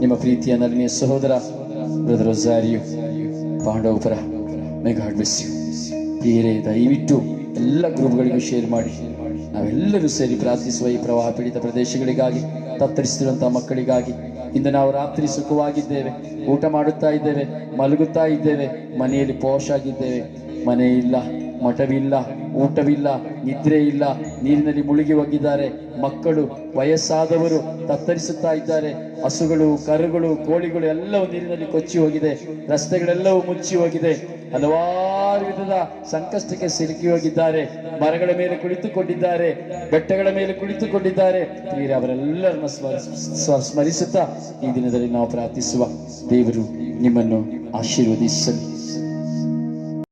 ನಿಮ್ಮ ಪ್ರೀತಿಯ ನಲಿನಿಯ ಸಹೋದರ brother Rozario Pandavapura. May God bless you. ಪ್ರಿಯರೇ, ದಯವಿಟ್ಟು ಎಲ್ಲ ಗ್ರೂಪ್ಗಳಿಗೂ ಶೇರ್ ಮಾಡಿ. ನಾವೆಲ್ಲರೂ ಸೇರಿ ಪ್ರಾರ್ಥಿಸುವ ಈ ಪ್ರವಾಹ ಪೀಡಿತ ಪ್ರದೇಶಗಳಿಗಾಗಿ, ತತ್ತರಿಸುತ್ತಿರುವಂತಹ ಮಕ್ಕಳಿಗಾಗಿ. ಇಂದು ನಾವು ರಾತ್ರಿ ಸುಖವಾಗಿದ್ದೇವೆ, ಊಟ ಮಾಡುತ್ತಾ ಇದ್ದೇವೆ, ಮಲಗುತ್ತಾ ಇದ್ದೇವೆ, ಮನೆಯಲ್ಲಿ ಪೋಷಾಗಿದ್ದೇವೆ. ಮನೆ ಇಲ್ಲ, ಮಠವಿಲ್ಲ, ಊಟವಿಲ್ಲ, ನಿದ್ರೆ ಇಲ್ಲ, ನೀರಿನಲ್ಲಿ ಮುಳುಗಿ ಹೋಗಿದ್ದಾರೆ ಮಕ್ಕಳು, ವಯಸ್ಸಾದವರು ತತ್ತರಿಸುತ್ತಾ ಇದ್ದಾರೆ. ಹಸುಗಳು, ಕರುಗಳು, ಕೋಳಿಗಳು ಎಲ್ಲವೂ ನೀರಿನಲ್ಲಿ ಕೊಚ್ಚಿ ಹೋಗಿದೆ. ರಸ್ತೆಗಳೆಲ್ಲವೂ ಮುಚ್ಚಿ ಹೋಗಿದೆ. ಹಲವಾರು ವಿಧದ ಸಂಕಷ್ಟಕ್ಕೆ ಸಿಲುಕಿ ಹೋಗಿದ್ದಾರೆ. ಮರಗಳ ಮೇಲೆ ಕುಳಿತುಕೊಂಡಿದ್ದಾರೆ, ಬೆಟ್ಟಗಳ ಮೇಲೆ ಕುಳಿತುಕೊಂಡಿದ್ದಾರೆ. ಅವರೆಲ್ಲರನ್ನ ಸ್ಮರಿಸುತ್ತಾ ಈ ದಿನದಲ್ಲಿ ನಾವು ಪ್ರಾರ್ಥಿಸುವ. ದೇವರು ನಿಮ್ಮನ್ನು ಆಶೀರ್ವದಿಸಲಿ.